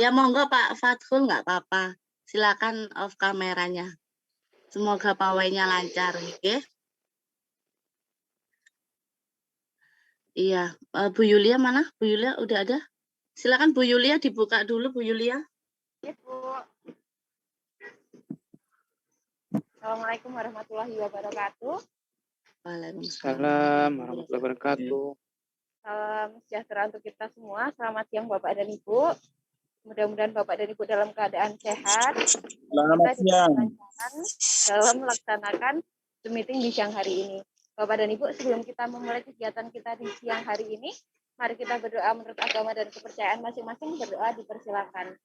Ya monggo Pak Fathul, nggak apa-apa. Silakan off kameranya. Semoga pawainya lancar, nggih. Iya, Bu Yulia mana? Bu Yulia udah ada? Silakan Bu Yulia dibuka dulu Bu Yulia. Ya, Bu. Assalamualaikum warahmatullahi wabarakatuh. Waalaikumsalam warahmatullahi wabarakatuh. Salam sejahtera untuk kita semua. Selamat siang Bapak dan Ibu. Mudah-mudahan Bapak dan Ibu dalam keadaan sehat. Selamat siang. Dalam melaksanakan Zoom meeting di siang hari ini. Bapak dan Ibu, sebelum kita memulai kegiatan kita di siang hari ini, mari kita berdoa menurut agama dan kepercayaan masing-masing. Berdoa dipersilakan.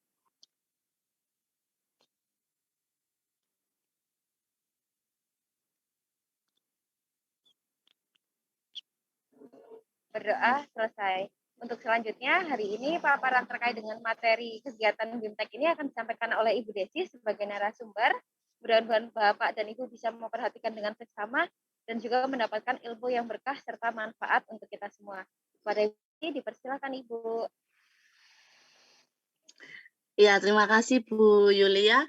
Berdoa selesai. Untuk selanjutnya, hari ini paparan terkait dengan materi kegiatan BIMTEK ini akan disampaikan oleh Ibu Desi sebagai narasumber. Mudah-mudahan Bapak dan Ibu bisa memperhatikan dengan seksama dan juga mendapatkan ilmu yang berkah serta manfaat untuk kita semua. Pada Ibu, dipersilakan Ibu. Ya, terima kasih Bu Yulia.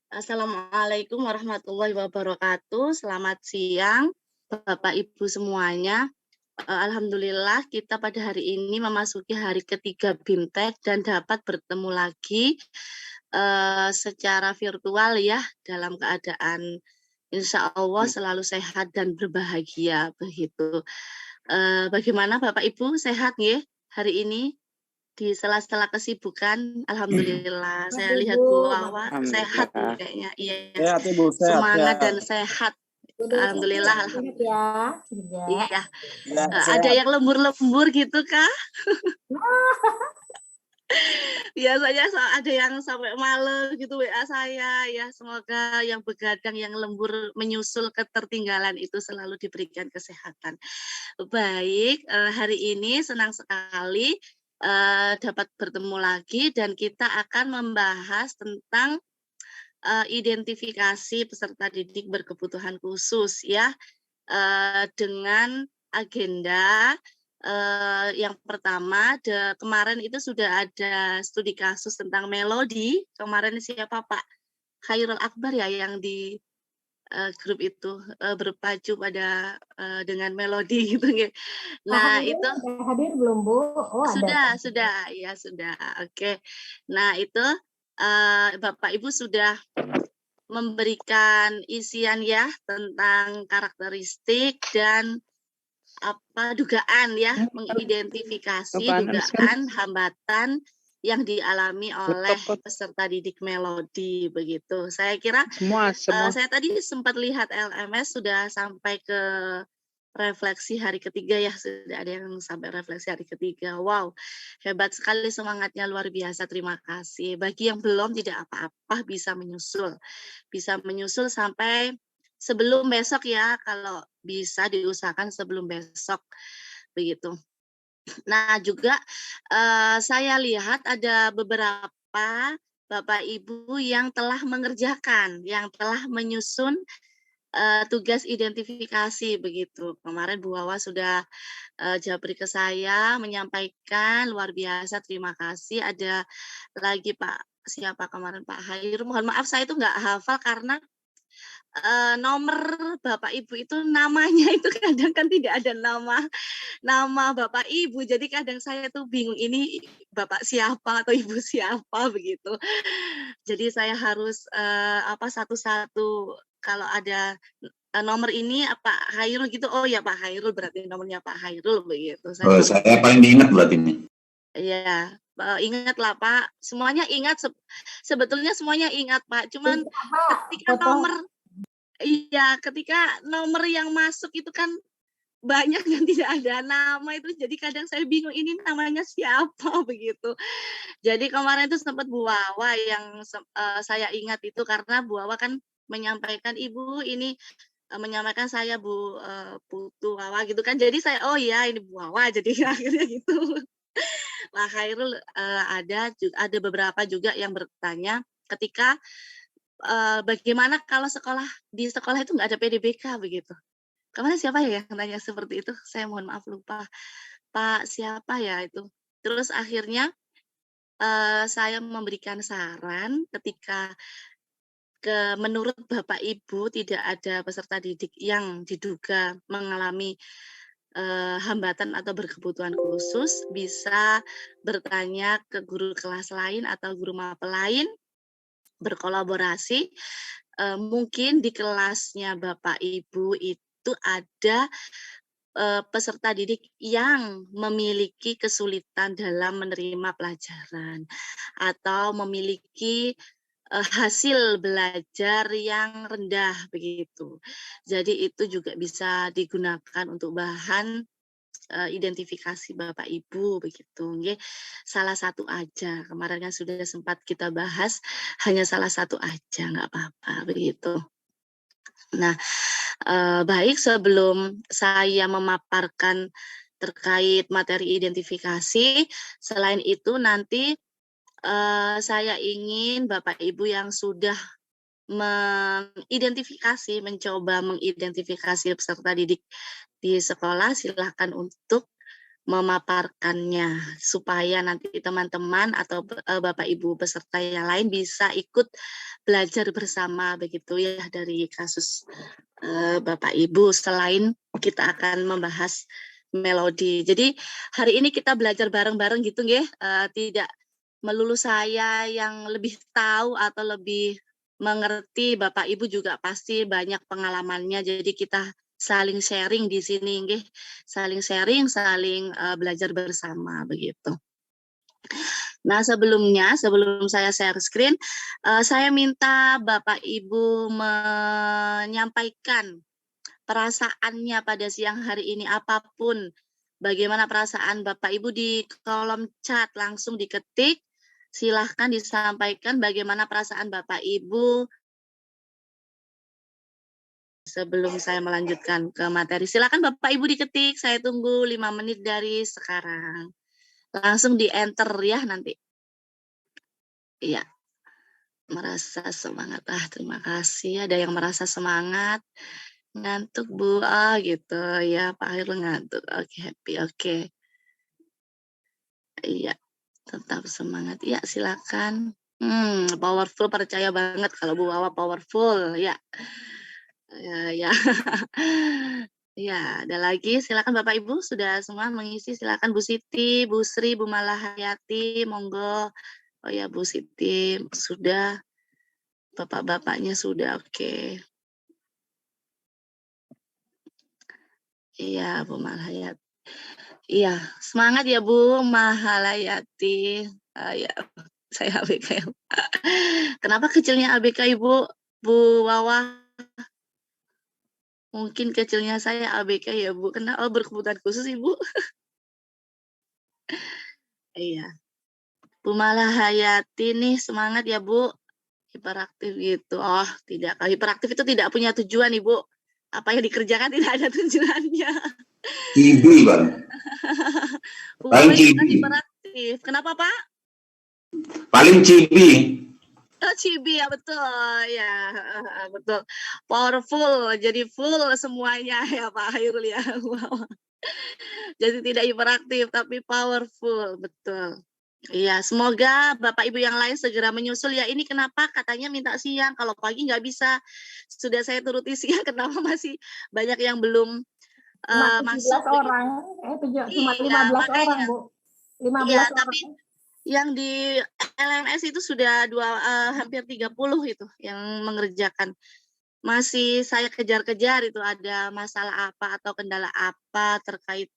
Assalamualaikum warahmatullahi wabarakatuh. Selamat siang Bapak Ibu semuanya. Alhamdulillah kita pada hari ini memasuki hari ketiga BIMTEK dan dapat bertemu lagi secara virtual ya, dalam keadaan insya Allah selalu sehat dan berbahagia begitu. Bagaimana Bapak Ibu, sehat ya hari ini di sela-sela kesibukan? Alhamdulillah. Saya lihat Bu Wawa sehat Bu kayaknya. Iya. Sehat Ibu, sehat. Semangat dan sehat. Alhamdulillah, alhamdulillah. Iya. Ada yang lembur-lembur gitu kah? Biasanya ada yang sampai malam gitu WA saya ya. Semoga yang begadang, yang lembur menyusul ketertinggalan itu selalu diberikan kesehatan. Baik, hari ini senang sekali dapat bertemu lagi dan kita akan membahas tentang identifikasi peserta didik berkebutuhan khusus ya, dengan agenda yang pertama. Kemarin itu sudah ada studi kasus tentang melodi. Kemarin siapa Pak Khairul Akbar ya yang di grup itu berpacu pada dengan melodi gitu. Nah itu hadir belum Bu? Oh, sudah ya sudah. Oke. Nah itu Bapak Ibu sudah memberikan isian ya tentang karakteristik dan dugaan ya, mengidentifikasi dugaan hambatan yang dialami oleh peserta didik melodi begitu. Saya kira saya tadi sempat lihat LMS sudah sampai ke refleksi hari ketiga ya, sudah ada yang sampai refleksi hari ketiga. Wow, hebat sekali semangatnya, luar biasa, terima kasih. Bagi yang belum tidak apa-apa, bisa menyusul sampai sebelum besok ya, kalau bisa diusahakan sebelum besok begitu. Nah juga saya lihat ada beberapa Bapak Ibu yang telah mengerjakan, yang telah menyusun tugas identifikasi begitu. Kemarin Bu Wawa sudah japri ke saya menyampaikan, luar biasa, terima kasih. Ada lagi Pak siapa kemarin Pak Hairul, mohon maaf saya itu nggak hafal karena nomor Bapak Ibu itu namanya itu kadang kan tidak ada nama Bapak Ibu, jadi kadang saya tuh bingung ini Bapak siapa atau Ibu siapa begitu. Jadi saya harus satu-satu, kalau ada nomor ini Pak Hairul gitu, oh ya Pak Hairul berarti nomornya Pak Hairul begitu. Saya paling ingat berarti ini. Iya, ingat lah Pak, semuanya ingat, sebetulnya semuanya ingat Pak, cuman ketika nomor yang masuk itu kan banyak yang tidak ada nama itu, jadi kadang saya bingung ini namanya siapa begitu. Jadi kemarin itu sempat Bu Wawa yang saya ingat itu karena Bu Wawa kan menyampaikan Ibu ini menyampaikan saya Bu Putu Wawa gitu kan, jadi saya oh ya ini Bu Wawa, jadi akhirnya gitu. Pak Khairul ada beberapa juga yang bertanya ketika bagaimana kalau di sekolah itu nggak ada PDBK begitu. Kemarin siapa ya yang tanya seperti itu? Saya mohon maaf lupa. Pak siapa ya itu. Terus akhirnya saya memberikan saran ketika menurut Bapak Ibu tidak ada peserta didik yang diduga mengalami hambatan atau berkebutuhan khusus, bisa bertanya ke guru kelas lain atau guru mapel lain, berkolaborasi. Mungkin di kelasnya Bapak Ibu itu ada peserta didik yang memiliki kesulitan dalam menerima pelajaran atau memiliki hasil belajar yang rendah begitu. Jadi itu juga bisa digunakan untuk bahan identifikasi Bapak Ibu begitu nggih. Salah satu aja, kemarin kan sudah sempat kita bahas, hanya salah satu aja, nggak apa-apa begitu. Nah, baik sebelum saya memaparkan terkait materi identifikasi, selain itu nanti saya ingin Bapak Ibu yang sudah mencoba mengidentifikasi peserta didik di sekolah, silahkan untuk memaparkannya supaya nanti teman-teman atau Bapak Ibu peserta yang lain bisa ikut belajar bersama begitu ya dari kasus Bapak Ibu, selain kita akan membahas melodi. Jadi hari ini kita belajar bareng-bareng gitu nggih, tidak melulu saya yang lebih tahu atau lebih mengerti, Bapak Ibu juga pasti banyak pengalamannya, jadi kita saling sharing di sini nggih, saling sharing, saling belajar bersama begitu. Nah sebelum saya share screen, saya minta Bapak Ibu menyampaikan perasaannya pada siang hari ini, apapun bagaimana perasaan Bapak Ibu di kolom chat langsung diketik, silahkan disampaikan bagaimana perasaan Bapak Ibu sebelum saya melanjutkan ke materi. Silakan Bapak Ibu diketik, saya tunggu 5 menit dari sekarang. Langsung di-enter ya nanti. Iya. Merasa semangat. Terima kasih. Ada yang merasa semangat. Ngantuk Bu, gitu ya. Pak Hairul ngantuk. Oke, happy. Oke. Iya, tetap semangat. Ya, silakan. Powerful, percaya banget kalau Bu Wawa powerful. Ya. Ya. Ya, ada lagi. Silakan Bapak Ibu sudah semua mengisi. Silakan Bu Siti, Bu Sri, Bu Malahayati, monggo. Oh ya, Bu Siti sudah. Bapak-bapaknya sudah, oke. Iya, Bu Malahayati. Iya, semangat ya Bu Mahalayati. Ya, saya ABK. Kenapa kecilnya ABK Ibu? Bu Wawa? Mungkin kecilnya saya ABK ya Bu. Kenapa berkebutuhan khusus Ibu? Iya. Bu Malahayati nih semangat ya Bu. Hiperaktif gitu. Oh, tidak. Hiperaktif itu tidak punya tujuan Ibu. Apa yang dikerjakan tidak ada tujuannya. Cibi, Bang. Bu Paling Wawa itu kan cibi. hiperaktif. Kenapa Pak? Paling cibi. Cibi ya betul ya, betul. Powerful, jadi full semuanya ya Pak Hairul ya. Wow. Jadi tidak hiperaktif tapi powerful, betul. Iya, semoga Bapak Ibu yang lain segera menyusul ya. Ini kenapa katanya minta siang, kalau pagi nggak bisa. Sudah saya turuti siang, kenapa masih banyak yang belum Cuma 17 masuk. orang, cuma 15 makanya. orang Bu. 15 Iya, orang. tapi yang di LMS itu sudah hampir 30 itu yang mengerjakan. Masih saya kejar-kejar itu ada masalah apa atau kendala apa terkait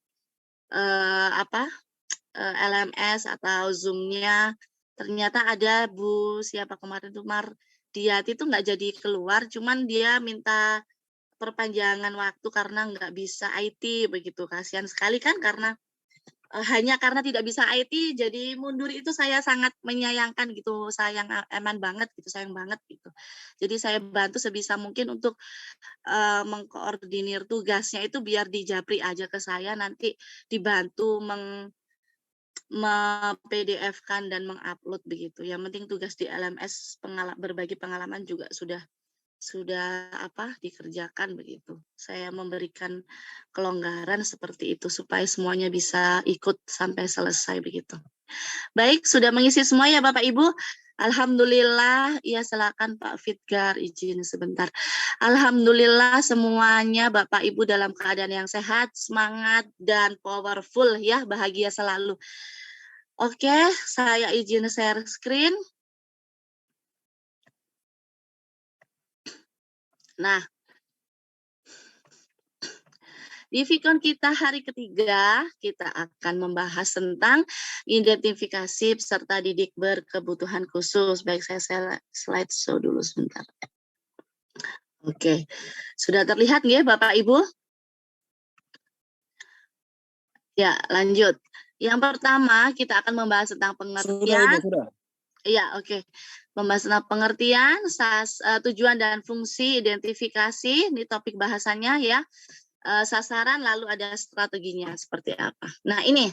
LMS atau Zoom-nya. Ternyata ada Bu siapa kemarin tuh Mardiati itu nggak jadi keluar, cuman dia minta perpanjangan waktu karena nggak bisa IT begitu. Kasihan sekali kan karena hanya karena tidak bisa IT jadi mundur, itu saya sangat menyayangkan gitu, sayang banget gitu, sayang banget gitu. Jadi saya bantu sebisa mungkin untuk mengkoordinir tugasnya itu biar dijapri aja ke saya, nanti dibantu PDF-kan dan mengupload begitu. Yang penting tugas di LMS berbagi pengalaman juga sudah sudah dikerjakan begitu. Saya memberikan kelonggaran seperti itu supaya semuanya bisa ikut sampai selesai begitu. Baik, sudah mengisi semua ya Bapak Ibu? Alhamdulillah, ya silakan Pak Fitgar izin sebentar. Alhamdulillah semuanya Bapak Ibu dalam keadaan yang sehat, semangat dan powerful ya, bahagia selalu. Oke, saya izin share screen. Nah, di Vicon kita hari ketiga, kita akan membahas tentang identifikasi peserta didik berkebutuhan khusus. Baik, saya slideshow dulu sebentar. Oke, sudah terlihat nggih Bapak Ibu? Ya, lanjut. Yang pertama, kita akan membahas tentang pengertian. Sudah. Iya, oke. Membahas tentang pengertian, tujuan dan fungsi identifikasi, ini topik bahasannya ya. Sasaran, lalu ada strateginya seperti apa. Nah, ini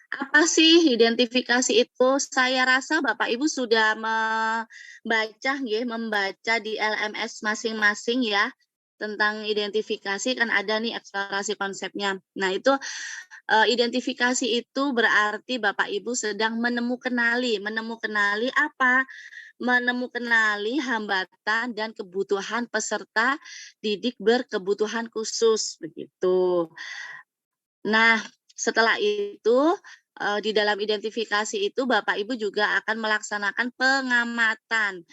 apa sih identifikasi itu? Saya rasa Bapak Ibu sudah membaca di LMS masing-masing ya tentang identifikasi, kan ada nih eksplorasi konsepnya. Nah, itu identifikasi itu berarti Bapak Ibu sedang menemukanali apa? Menemukanali hambatan dan kebutuhan peserta didik berkebutuhan khusus begitu. Nah, setelah itu di dalam identifikasi itu Bapak Ibu juga akan melaksanakan pengamatan,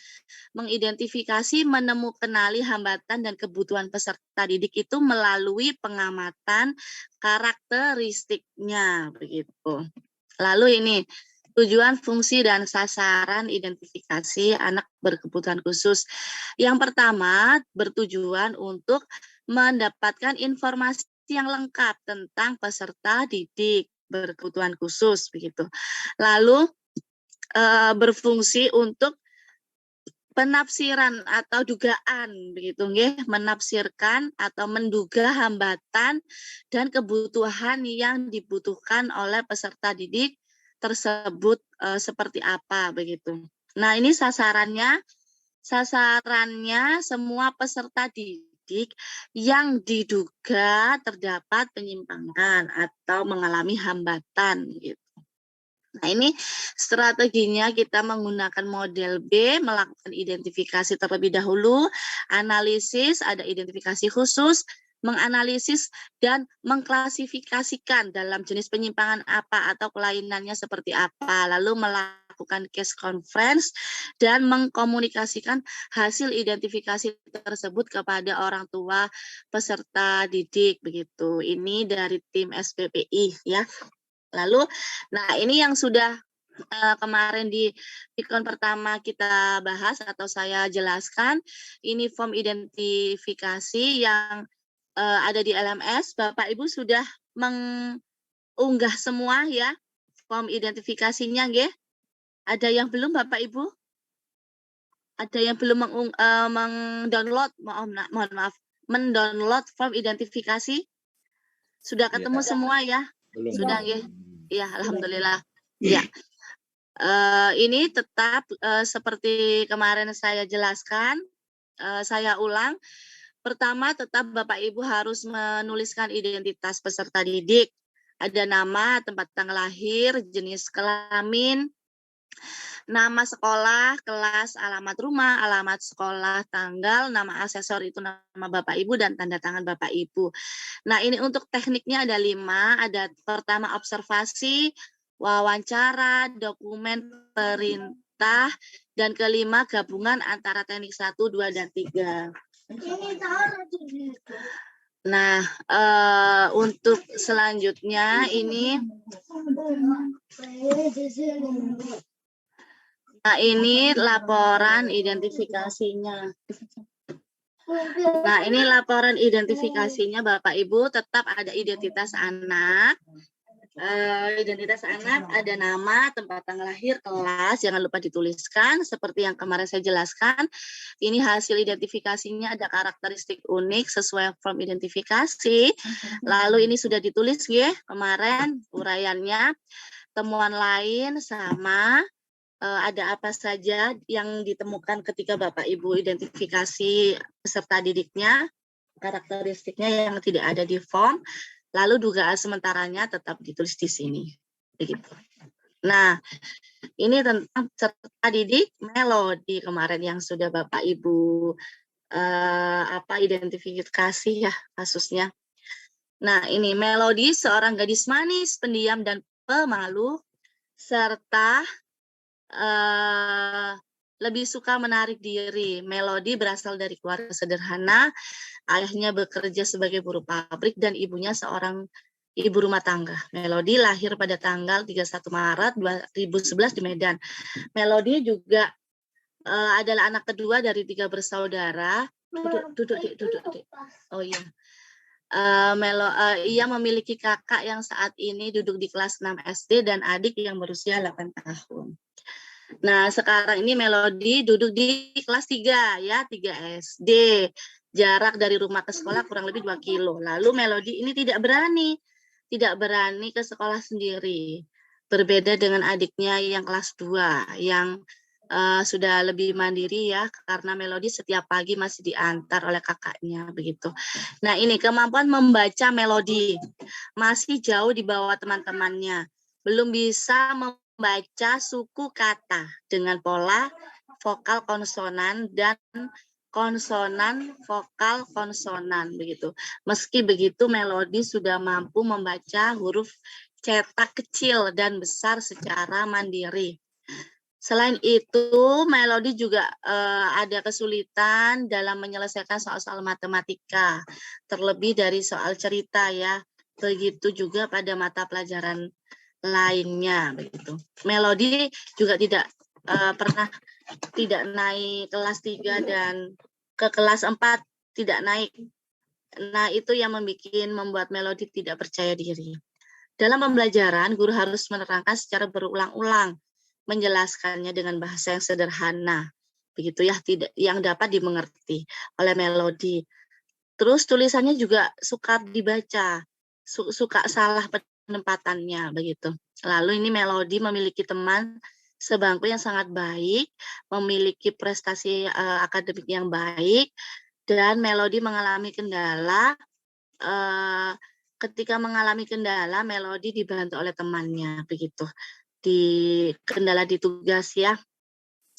mengidentifikasi, menemukanali hambatan dan kebutuhan peserta didik itu melalui pengamatan karakteristiknya begitu. Lalu ini tujuan, fungsi, dan sasaran identifikasi anak berkebutuhan khusus. Yang pertama, bertujuan untuk mendapatkan informasi yang lengkap tentang peserta didik berkebutuhan khusus begitu. Lalu berfungsi untuk penafsiran atau dugaan begitu nggih, menafsirkan atau menduga hambatan dan kebutuhan yang dibutuhkan oleh peserta didik tersebut seperti apa begitu. Nah, ini sasarannya semua peserta didik yang diduga terdapat penyimpangan atau mengalami hambatan gitu. Nah, ini strateginya kita menggunakan model B, melakukan identifikasi terlebih dahulu, analisis, ada identifikasi khusus, menganalisis dan mengklasifikasikan dalam jenis penyimpangan apa atau kelainannya seperti apa, lalu melakukan case conference dan mengkomunikasikan hasil identifikasi tersebut kepada orang tua peserta didik begitu. Ini dari tim SPPI ya. Lalu, nah ini yang sudah kemarin di Vicon pertama kita bahas atau saya jelaskan, ini form identifikasi yang ada di LMS. Bapak Ibu sudah mengunggah semua ya form identifikasinya, nggih? Ada yang belum Bapak Ibu? Ada yang belum mendownload, mohon maaf, mendownload form identifikasi? Sudah ketemu semua ya? Belum. Sudah nggih? Ya, alhamdulillah. Ya, ini tetap seperti kemarin saya jelaskan, saya ulang. Pertama, tetap Bapak Ibu harus menuliskan identitas peserta didik. Ada nama, tempat tanggal lahir, jenis kelamin, nama sekolah, kelas, alamat rumah, alamat sekolah, tanggal, nama asesor itu nama Bapak Ibu dan tanda tangan Bapak Ibu. Nah, ini untuk tekniknya ada 5. Ada pertama observasi, wawancara, dokumen perintah, dan kelima gabungan antara teknik 1, 2, dan 3. Nah, untuk selanjutnya ini laporan identifikasinya. Nah, ini laporan identifikasinya Bapak Ibu, tetap ada identitas anak. Ada nama, tempat tanggal lahir, kelas, jangan lupa dituliskan seperti yang kemarin saya jelaskan. Ini hasil identifikasinya ada karakteristik unik sesuai form identifikasi. Lalu ini sudah ditulis ya kemarin uraiannya. Temuan lain sama ada apa saja yang ditemukan ketika Bapak Ibu identifikasi peserta didiknya, karakteristiknya yang tidak ada di form, lalu dugaan sementaranya tetap ditulis di sini. Begitu. Nah, ini tentang peserta didik Melodi kemarin yang sudah Bapak Ibu identifikasi ya kasusnya. Nah, ini Melodi seorang gadis manis, pendiam dan pemalu, serta lebih suka menarik diri. Melodi berasal dari keluarga sederhana, ayahnya bekerja sebagai buruh pabrik dan ibunya seorang ibu rumah tangga. Melodi lahir pada tanggal 31 Maret 2011 di Medan. Melodi juga adalah anak kedua dari 3 bersaudara. Duduk. Oh iya. Ia memiliki kakak yang saat ini duduk di kelas 6 SD dan adik yang berusia 8 tahun. Nah, sekarang ini Melodi duduk di kelas 3 ya, 3 SD. Jarak dari rumah ke sekolah kurang lebih 2 kilo. Lalu Melodi ini tidak berani ke sekolah sendiri. Berbeda dengan adiknya yang kelas 2 yang sudah lebih mandiri ya, karena Melodi setiap pagi masih diantar oleh kakaknya begitu. Nah, ini kemampuan membaca Melodi masih jauh di bawah teman-temannya. Belum bisa membaca suku kata dengan pola vokal konsonan dan konsonan vokal konsonan begitu. Meski begitu Melodi sudah mampu membaca huruf cetak kecil dan besar secara mandiri. Selain itu, Melodi juga ada kesulitan dalam menyelesaikan soal-soal matematika, terlebih dari soal cerita ya. Begitu juga pada mata pelajaran lainnya begitu. Melodi juga tidak pernah tidak naik kelas 3 dan ke kelas 4 tidak naik. Nah, itu yang membuat Melodi tidak percaya diri. Dalam pembelajaran, guru harus menerangkan secara berulang-ulang, menjelaskannya dengan bahasa yang sederhana, begitu ya, yang dapat dimengerti oleh Melodi. Terus tulisannya juga suka dibaca, suka salah penempatannya begitu. Lalu ini Melodi memiliki teman sebangku yang sangat baik, memiliki prestasi akademik yang baik, dan Melodi mengalami kendala. Ketika mengalami kendala, Melodi dibantu oleh temannya begitu. Kendala di tugas ya.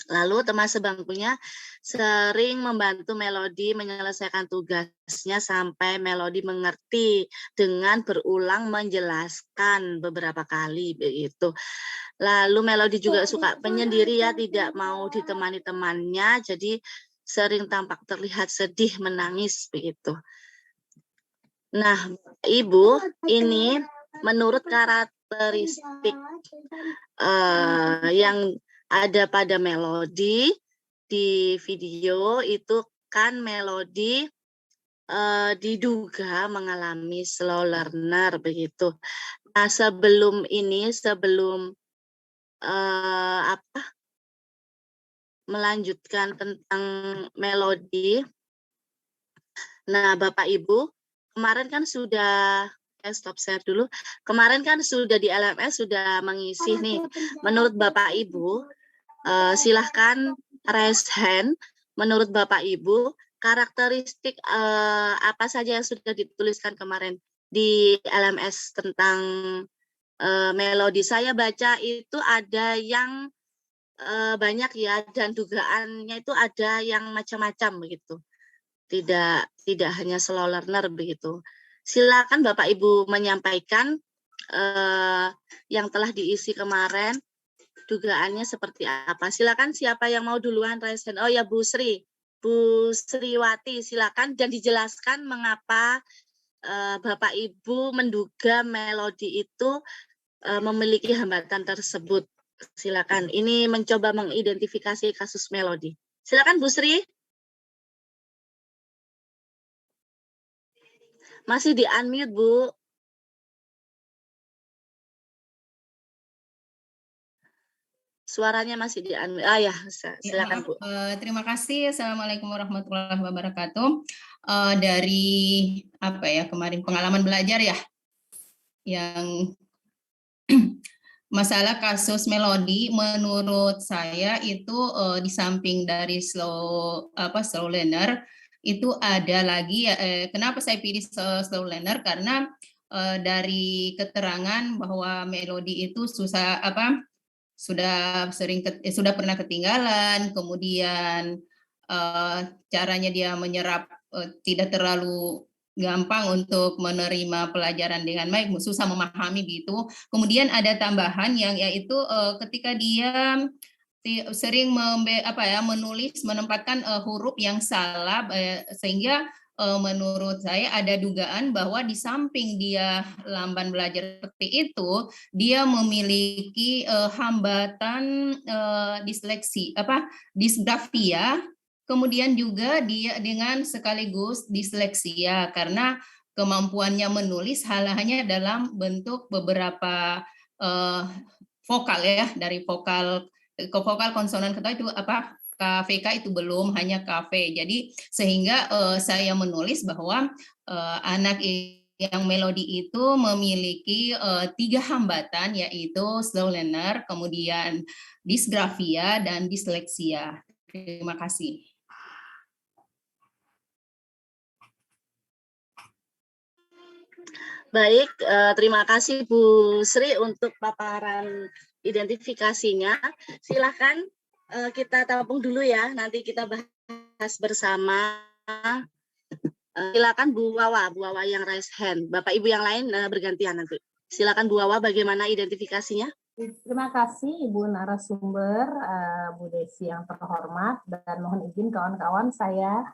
Lalu teman sebangkunya sering membantu Melodi menyelesaikan tugasnya sampai Melodi mengerti dengan berulang menjelaskan beberapa kali begitu. Lalu Melodi juga suka penyendiri ya, tidak mau ditemani temannya, jadi sering tampak terlihat sedih, menangis begitu. Nah, Ibu, ini menurut karakteristik yang ada pada Melodi di video itu kan Melodi diduga mengalami slow learner begitu. Nah, sebelum melanjutkan tentang Melodi, nah Bapak Ibu, kemarin kan sudah stop share dulu. Kemarin kan sudah di LMS sudah mengisi nih. Menurut Bapak Ibu, silahkan raise hand. Menurut Bapak Ibu, karakteristik apa saja yang sudah dituliskan kemarin di LMS tentang Melodi? Saya baca itu ada yang banyak ya, dan dugaannya itu ada yang macam-macam begitu. Tidak hanya slow learner begitu. Silakan Bapak Ibu menyampaikan yang telah diisi kemarin, dugaannya seperti apa. Silakan siapa yang mau duluan raise hand. Oh ya, Bu Sriwati, silakan dan dijelaskan mengapa Bapak Ibu menduga Melodi itu memiliki hambatan tersebut. Silakan. Ini mencoba mengidentifikasi kasus Melodi. Silakan Bu Sri. Masih di-unmute, Bu. Suaranya masih di-unmute. Ya, silakan, Bu. Terima kasih. Assalamualaikum warahmatullahi wabarakatuh. Dari kemarin pengalaman belajar ya, yang masalah kasus melodi menurut saya itu di samping dari slow learner itu ada lagi kenapa saya pilih slow learner karena dari keterangan bahwa melodi itu sudah pernah ketinggalan, kemudian caranya dia menyerap tidak terlalu gampang untuk menerima pelajaran dengan baik, susah memahami gitu. Kemudian ada tambahan yang yaitu ketika dia sering menulis menempatkan huruf yang salah sehingga menurut saya ada dugaan bahwa di samping dia lamban belajar seperti itu, dia memiliki hambatan disgrafia. Kemudian juga dia dengan sekaligus disleksia karena kemampuannya menulis hanya dalam bentuk beberapa vokal ya, dari vokal ke vokal konsonan kata itu KVK itu belum, hanya KV. Jadi sehingga saya menulis bahwa anak yang melodi itu memiliki 3 hambatan, yaitu slow learner, kemudian disgrafia dan disleksia. Terima kasih. Baik, terima kasih Bu Sri untuk paparan identifikasinya. Silakan kita tampung dulu ya, nanti kita bahas bersama. Silakan Bu Wawa yang raise hand. Bapak Ibu yang lain bergantian nanti. Silakan Bu Wawa, bagaimana identifikasinya? Terima kasih Ibu narasumber, Bu Desi yang terhormat, dan mohon izin kawan-kawan saya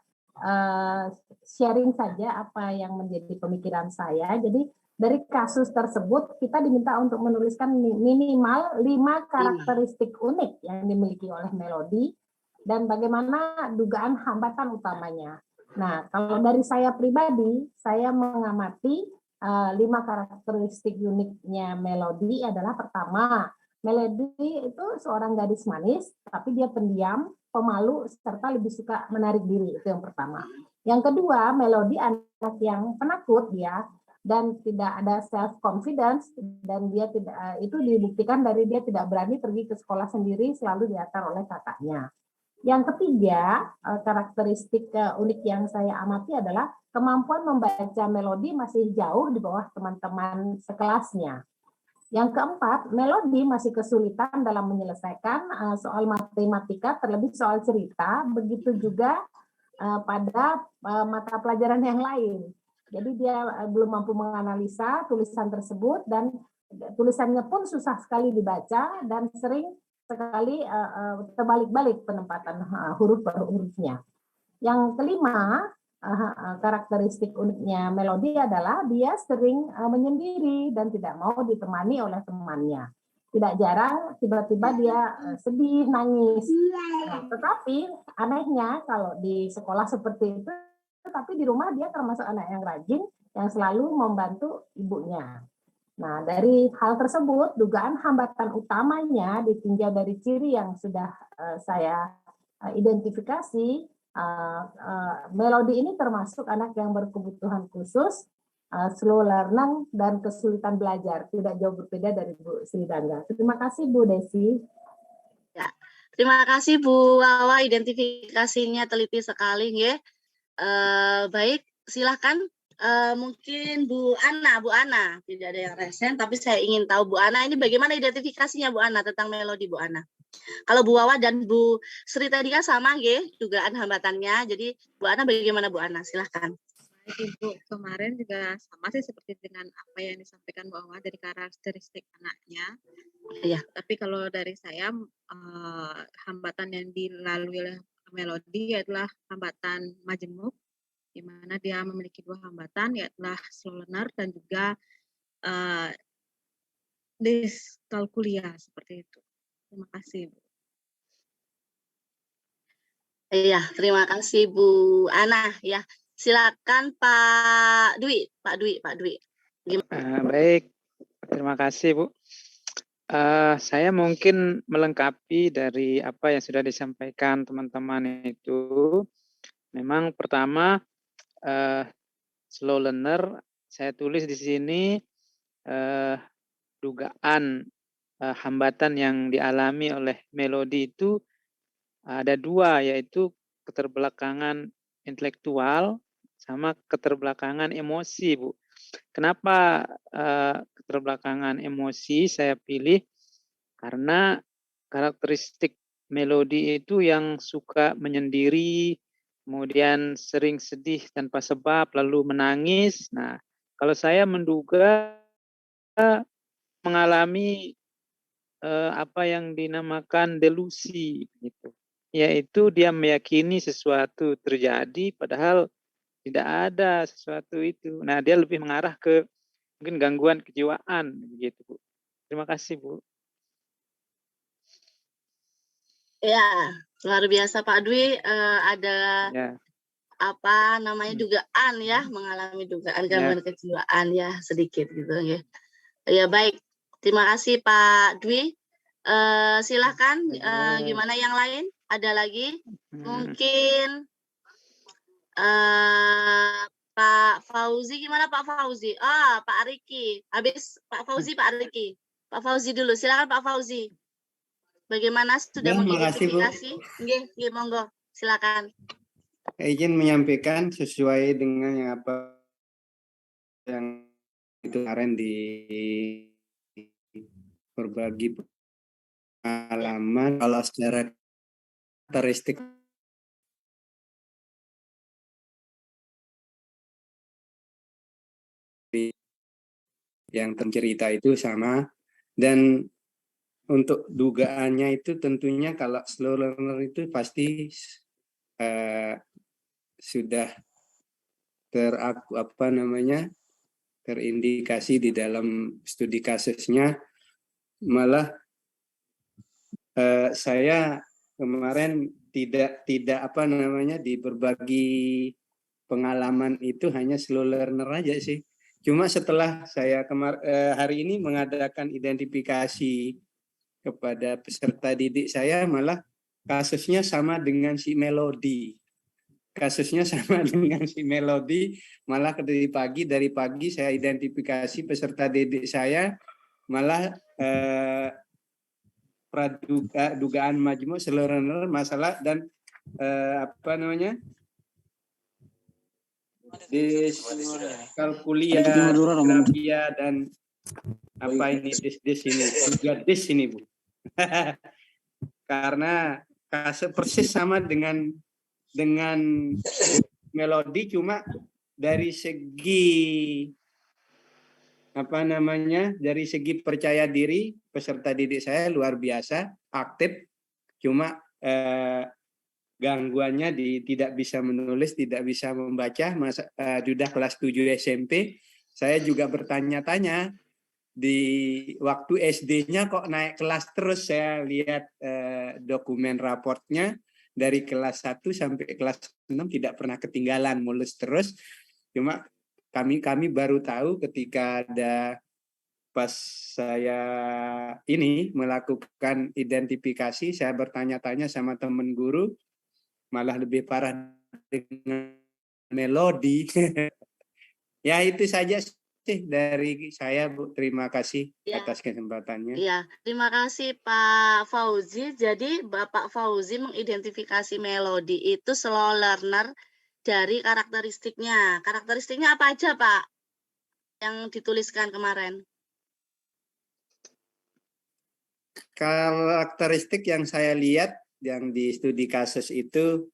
sharing saja apa yang menjadi pemikiran saya. Jadi dari kasus tersebut kita diminta untuk menuliskan minimal 5 karakteristik unik yang dimiliki oleh melodi dan bagaimana dugaan hambatan utamanya. Nah, kalau dari saya pribadi, saya mengamati 5 karakteristik uniknya melodi adalah pertama, melodi itu seorang gadis manis, tapi dia pendiam, pemalu, serta lebih suka menarik diri. Itu yang pertama. Yang kedua, melodi anak yang penakut dia dan tidak ada self confidence, dan dia tidak, itu dibuktikan dari dia tidak berani pergi ke sekolah sendiri, selalu diantar oleh kakaknya. Yang ketiga, karakteristik unik yang saya amati adalah kemampuan membaca melodi masih jauh di bawah teman-teman sekelasnya. Yang keempat, melodi masih kesulitan dalam menyelesaikan soal matematika, terlebih soal cerita, begitu juga pada mata pelajaran yang lain. Jadi dia belum mampu menganalisa tulisan tersebut dan tulisannya pun susah sekali dibaca dan sering sekali terbalik-balik penempatan huruf per hurufnya. Yang kelima, karakteristik uniknya melodi adalah dia sering menyendiri dan tidak mau ditemani oleh temannya. Tidak jarang tiba-tiba dia sedih, nangis. Nah, tetapi anehnya kalau di sekolah seperti itu, tapi di rumah dia termasuk anak yang rajin, yang selalu membantu ibunya. Nah, dari hal tersebut, dugaan hambatan utamanya ditinjau dari ciri yang sudah saya identifikasi. Melodi ini termasuk anak yang berkebutuhan khusus, slow learning, dan kesulitan belajar. Tidak jauh berbeda dari Bu Sri Dangga. Terima kasih Bu Desi. Ya, terima kasih Bu Wawa, identifikasinya teliti sekali ya. Baik, silakan. Mungkin Bu Ana, tidak ada yang resen, tapi saya ingin tahu Bu Ana ini bagaimana identifikasinya Bu Ana tentang melodi Bu Ana. Kalau Bu Wawa dan Bu Sri tadi kan sama ya, dugaan hambatannya. Jadi Bu Ana bagaimana Bu Ana? Silahkan. Ibu, kemarin juga sama sih seperti dengan apa yang disampaikan Bu Wawa dari karakteristik anaknya. Ya. Tapi kalau dari saya hambatan yang dilalui oleh melodi adalah hambatan majemuk, di mana dia memiliki 2 hambatan, yaitu slow learner dan juga diskalkulia seperti itu. Terima kasih, Bu. Iya, terima kasih Bu Ana. Ya, silakan Pak Dwi. Baik, terima kasih Bu. Saya mungkin melengkapi dari apa yang sudah disampaikan teman-teman itu. Memang pertama slow learner saya tulis di sini dugaan hambatan yang dialami oleh Melody itu ada 2, yaitu keterbelakangan intelektual sama keterbelakangan emosi, Bu. Kenapa keterbelakangan emosi saya pilih? Karena karakteristik Melody itu yang suka menyendiri, kemudian sering sedih tanpa sebab, lalu menangis. Nah, kalau saya menduga mengalami apa yang dinamakan delusi, gitu. Yaitu dia meyakini sesuatu terjadi, padahal tidak ada sesuatu itu. Nah, dia lebih mengarah ke mungkin gangguan kejiwaan, begitu, Bu. Terima kasih, Bu. Ya, luar biasa Pak Dwi, ada Ya. apa namanya dugaan ya, mengalami dugaan gangguan kejiwaan ya sedikit gitu ya. Ya baik, terima kasih Pak Dwi. Silakan gimana yang lain? Ada lagi? Mungkin Pak Fauzi, gimana Pak Fauzi? Pak Ariki. Habis Pak Fauzi, Pak Ariki. Pak Fauzi dulu, silakan Pak Fauzi. Bagaimana sudah mengidentifikasi? Nggih, monggo, silakan. Saya izin menyampaikan sesuai dengan yang apa yang itu kemarin di berbagi pengalaman. Kalau secara karakteristik yang tercerita itu sama, dan untuk dugaannya itu tentunya kalau slow learner itu pasti sudah terindikasi di dalam studi kasusnya. Malah saya kemarin tidak di berbagi pengalaman itu hanya slow learner aja sih. Cuma setelah saya hari ini mengadakan identifikasi kepada peserta didik saya, malah kasusnya sama dengan si Melody. Malah dari pagi saya identifikasi peserta didik saya, malah dugaan majmuk slow learner masalah dan diskalkulia, grafia, dan apa ini dis ini Bu. Karena kasus persis sama dengan Melody, cuma dari segi dari segi percaya diri peserta didik saya luar biasa aktif, cuma gangguannya tidak bisa menulis, tidak bisa membaca. Sudah kelas 7 SMP. Saya juga bertanya-tanya di waktu SD-nya kok naik kelas terus. Saya lihat dokumen raportnya dari kelas 1 sampai kelas 6 tidak pernah ketinggalan, mulus terus. Cuma kami baru tahu ketika ada pas saya ini melakukan identifikasi, saya bertanya-tanya sama teman guru, malah lebih parah dengan Melody. Ya itu saja sih dari saya, Bu. Terima kasih atas kesempatannya. Iya, terima kasih Pak Fauzi. Jadi Bapak Fauzi mengidentifikasi Melody itu slow learner dari karakteristiknya. Karakteristiknya apa aja Pak yang dituliskan kemarin? Karakteristik yang saya lihat yang di studi kasus itu,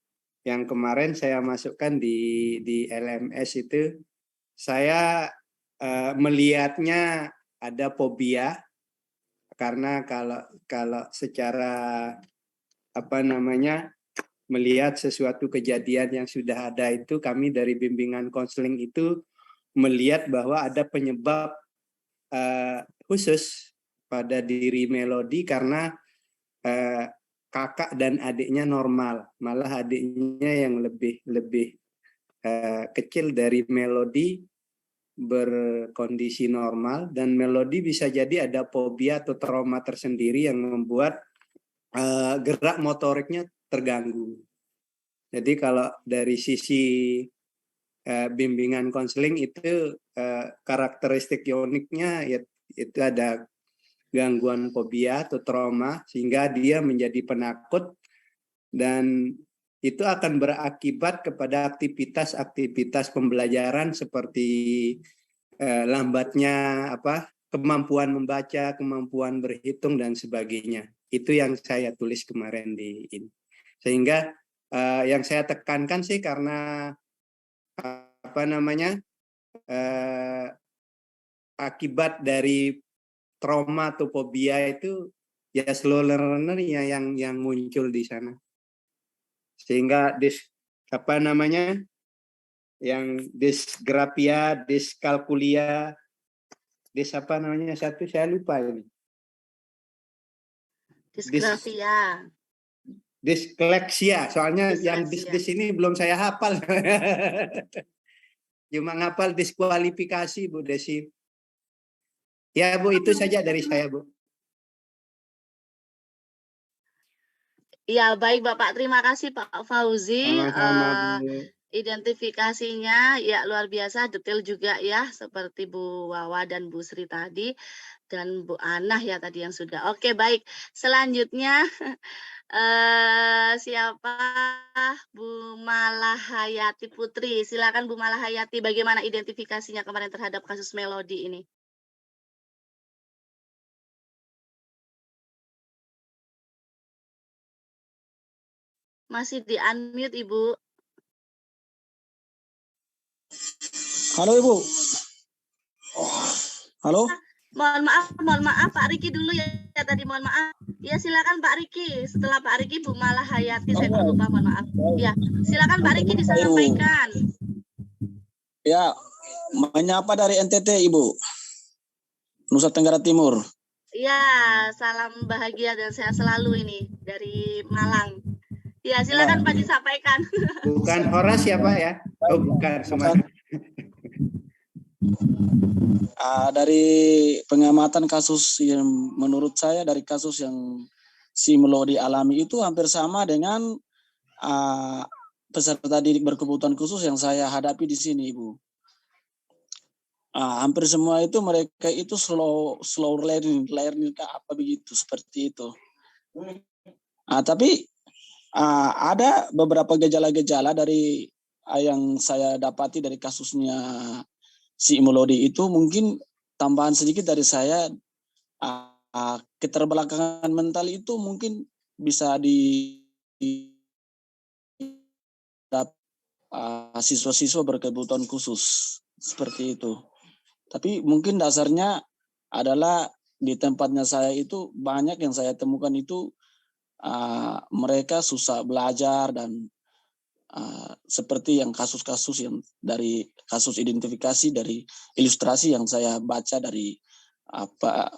yang kemarin saya masukkan di LMS itu, saya melihatnya ada fobia, karena kalau secara melihat sesuatu kejadian yang sudah ada itu, kami dari bimbingan konseling itu melihat bahwa ada penyebab khusus pada diri Melody, karena kakak dan adiknya normal, malah adiknya yang lebih kecil dari Melody berkondisi normal, dan Melody bisa jadi ada fobia atau trauma tersendiri yang membuat gerak motoriknya terganggu. Jadi kalau dari sisi bimbingan konseling itu karakteristik uniknya itu ada gangguan fobia atau trauma sehingga dia menjadi penakut, dan itu akan berakibat kepada aktivitas-aktivitas pembelajaran seperti lambatnya kemampuan membaca, kemampuan berhitung dan sebagainya. Itu yang saya tulis kemarin di ini. Sehingga yang saya tekankan sih karena akibat dari trauma atau fobia itu ya slow learner ya yang muncul di sana. Sehingga yang disgrafia, diskalkulia, satu saya lupa ini. Disgrafia. Disleksia, soalnya yang Disleksia. di sini belum saya hafal. Cuma ngapal diskualifikasi, Bu Desi. Ya, Bu, itu saja dari saya, Bu. Ya, baik Bapak. Terima kasih Pak Fauzi. Sama-sama, Bu. Identifikasinya ya luar biasa, detail juga ya, seperti Bu Wawa dan Bu Sri tadi, dan Bu Anah ya tadi yang sudah. Oke, baik. Selanjutnya siapa? Bu Malahayati Putri. Silakan Bu Malahayati, bagaimana identifikasinya kemarin terhadap kasus Melodi ini? Masih di-unmute, Ibu. Halo Ibu. Halo. Mohon maaf Pak Riki dulu ya tadi, mohon maaf. Ya silakan Pak Riki. Setelah Pak Riki Bu Malahayati, saya lupa, mohon maaf. Ya, silakan Pak Riki disampaikan. Ya, menyapa dari NTT Ibu, Nusa Tenggara Timur. Ya, salam bahagia dan sehat selalu ini dari Malang. Ya, silakan Pak disampaikan. Bukan Horas ya Pak ya? Oh bukan, Sumatera. Dari pengamatan kasus yang menurut saya dari kasus yang si Melodi alami itu hampir sama dengan peserta didik berkebutuhan khusus yang saya hadapi di sini, Ibu. Hampir semua itu mereka itu slow learning ke apa begitu, seperti itu. Tapi ada beberapa gejala-gejala dari yang saya dapati dari kasusnya si Melodi itu. Mungkin tambahan sedikit dari saya, keterbelakangan mental itu mungkin bisa siswa-siswa berkebutuhan khusus seperti itu. Tapi mungkin dasarnya adalah di tempatnya saya itu banyak yang saya temukan itu mereka susah belajar dan seperti yang kasus-kasus yang dari kasus identifikasi dari ilustrasi yang saya baca dari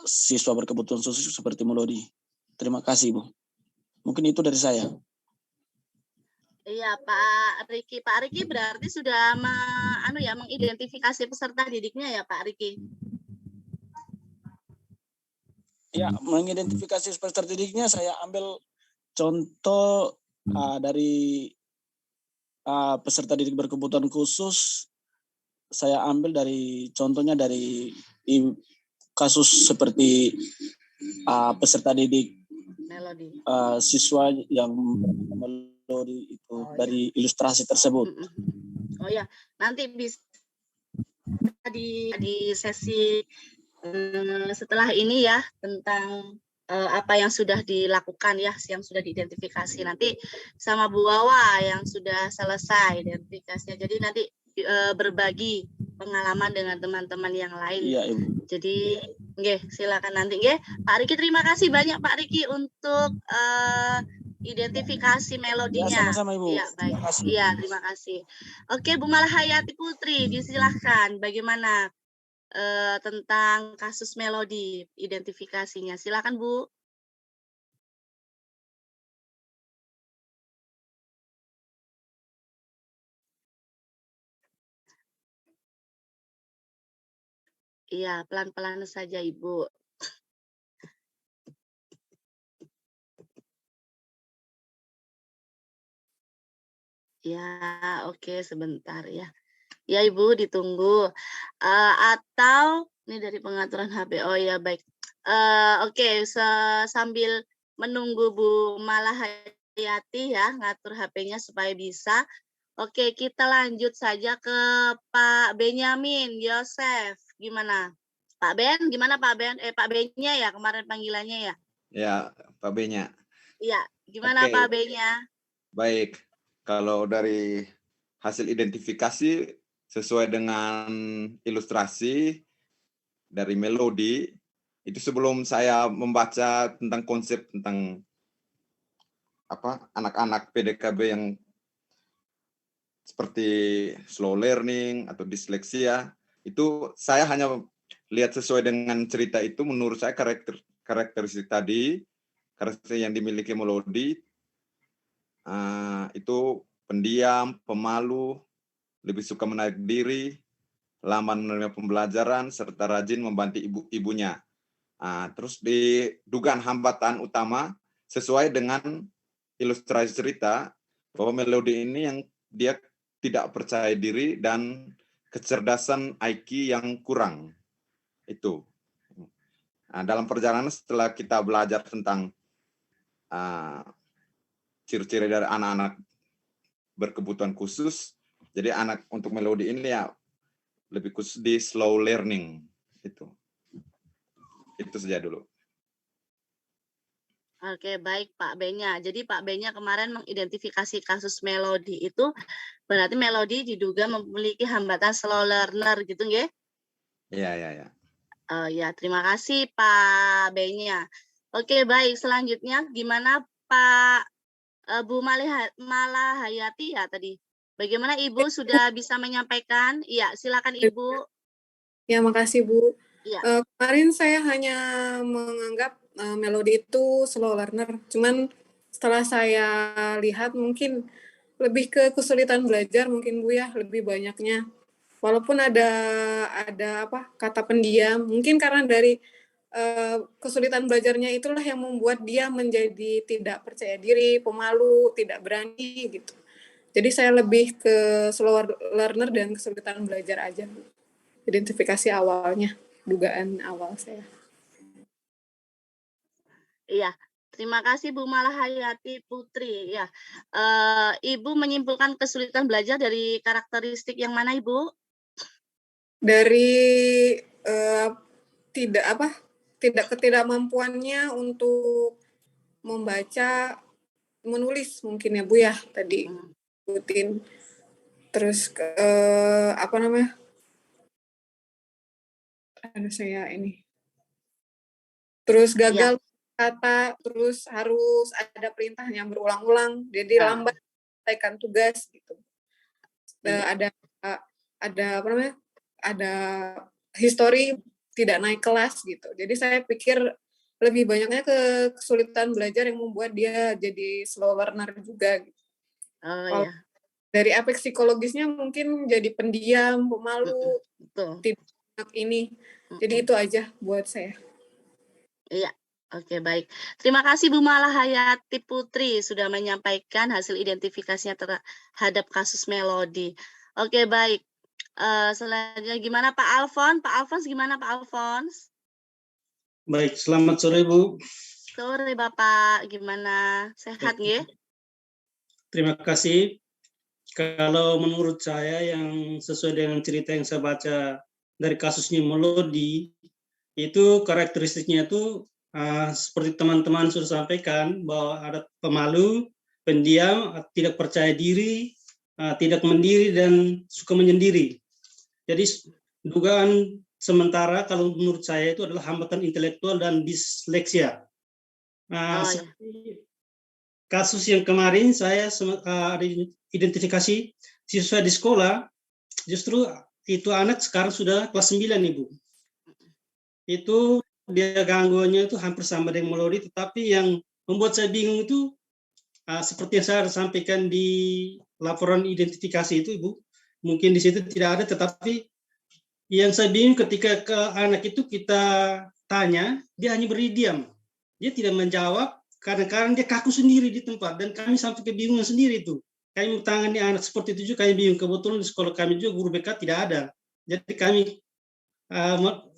siswa berkebutuhan khusus seperti Melodi. Terima kasih, Bu. Mungkin itu dari saya. Iya, Pak Riki. Pak Riki berarti sudah mengidentifikasi peserta didiknya ya, Pak Riki? Ya, mengidentifikasi peserta didiknya saya ambil contoh dari peserta didik berkebutuhan khusus. Saya ambil contohnya dari kasus seperti peserta didik Melodi. Siswa yang Melodi itu dari ilustrasi tersebut. Oh ya, nanti bisa di sesi setelah ini ya, tentang apa yang sudah dilakukan ya, yang sudah diidentifikasi nanti sama Bu Wawa yang sudah selesai identifikasinya. Jadi nanti berbagi pengalaman dengan teman-teman yang lain. Iya, Ibu. Jadi silakan nanti Pak Riki. Terima kasih banyak Pak Riki untuk identifikasi melodinya. Ya, sama-sama Ibu. Iya, baik. Iya, terima kasih. Oke, Bu Malahayati Putri, disilahkan bagaimana tentang kasus Melodi, identifikasinya. Silakan, Bu. Iya, pelan-pelan saja, Ibu. Ya, oke, sebentar ya. Ya, Ibu, ditunggu. Atau ini dari pengaturan HP. Oh ya, baik. Oke, sambil menunggu Bu Malahayati ya, ngatur HP-nya supaya bisa. Oke, kita lanjut saja ke Pak Benyamin Yosef. Gimana? Pak Ben, gimana Pak Ben? Pak Ben-nya ya, kemarin panggilannya ya? Ya, Pak B-nya. Iya, gimana Oke. Pak B-nya? Baik, kalau dari hasil identifikasi sesuai dengan ilustrasi dari Melodi, itu sebelum saya membaca tentang konsep tentang anak-anak PDKB yang seperti slow learning atau disleksia, itu saya hanya lihat sesuai dengan cerita itu, menurut saya karakteristik tadi, karakteristik yang dimiliki Melodi, itu pendiam, pemalu, lebih suka menarik diri, lamban menerima pembelajaran, serta rajin membantu ibunya. Terus di dugaan hambatan utama, sesuai dengan ilustrasi cerita, bahwa Melodi ini yang dia tidak percaya diri dan kecerdasan IQ yang kurang. Itu. Dalam perjalanan setelah kita belajar tentang ciri-ciri dari anak-anak berkebutuhan khusus, jadi anak untuk Melodi ini ya lebih khusus di slow learning. Itu saja dulu. Oke, baik Pak B-nya. Jadi Pak B-nya kemarin mengidentifikasi kasus Melodi itu, berarti Melodi diduga memiliki hambatan slow learner gitu nggih? Iya. Ya, terima kasih Pak B-nya. Oke, baik. Selanjutnya gimana Pak Bu Malahayati ya tadi? Bagaimana Ibu sudah bisa menyampaikan? Iya, silakan Ibu. Ya, makasih Bu. Ya. Kemarin saya hanya menganggap Melodi itu slow learner. Cuman setelah saya lihat mungkin lebih ke kesulitan belajar mungkin Bu ya, lebih banyaknya. Walaupun ada kata pendiam, mungkin karena dari kesulitan belajarnya itulah yang membuat dia menjadi tidak percaya diri, pemalu, tidak berani gitu. Jadi saya lebih ke slow learner dan kesulitan belajar aja Bu. Identifikasi awalnya, dugaan awal saya. Iya, terima kasih Bu Malahayati Putri. Ya, Ibu menyimpulkan kesulitan belajar dari karakteristik yang mana Ibu? Dari ketidakmampuannya untuk membaca, menulis mungkin ya Bu ya tadi sebutin. Terus terus gagal kata, terus harus ada perintah yang berulang-ulang, jadi lambat menyelesaikan tugas gitu. Ada histori tidak naik kelas gitu. Jadi saya pikir lebih banyaknya ke kesulitan belajar yang membuat dia jadi slow learner juga. Gitu. Iya. Dari aspek psikologisnya mungkin jadi pendiam, pemalu, tidak ini. Jadi itu aja buat saya. Iya, oke baik. Terima kasih Bu Malahayati Putri sudah menyampaikan hasil identifikasinya terhadap kasus Melodi. Oke baik. Selanjutnya gimana Pak Alfons? Pak Alfons gimana Pak Alfons? Baik, selamat sore Bu. Sore Bapak, gimana? Sehat nggih? Terima kasih. Kalau menurut saya yang sesuai dengan cerita yang saya baca dari kasusnya Melodi, itu karakteristiknya itu seperti teman-teman sudah sampaikan bahwa ada pemalu, pendiam, tidak percaya diri, tidak mandiri dan suka menyendiri. Jadi dugaan sementara kalau menurut saya itu adalah hambatan intelektual dan disleksia. Kasus yang kemarin saya identifikasi siswa di sekolah, justru itu anak sekarang sudah kelas 9 Ibu. Itu dia gangguannya itu hampir sama dengan Melodi, tetapi yang membuat saya bingung itu seperti yang saya sampaikan di laporan identifikasi itu Ibu, mungkin di situ tidak ada, tetapi yang saya bingung ketika ke anak itu kita tanya, dia hanya beri diam, dia tidak menjawab, kadang-kadang dia kaku sendiri di tempat, dan kami sampai kebingungan sendiri itu. Kami menangani anak seperti itu juga, kami bingung. Kebetulan di sekolah kami juga guru BK tidak ada, jadi kami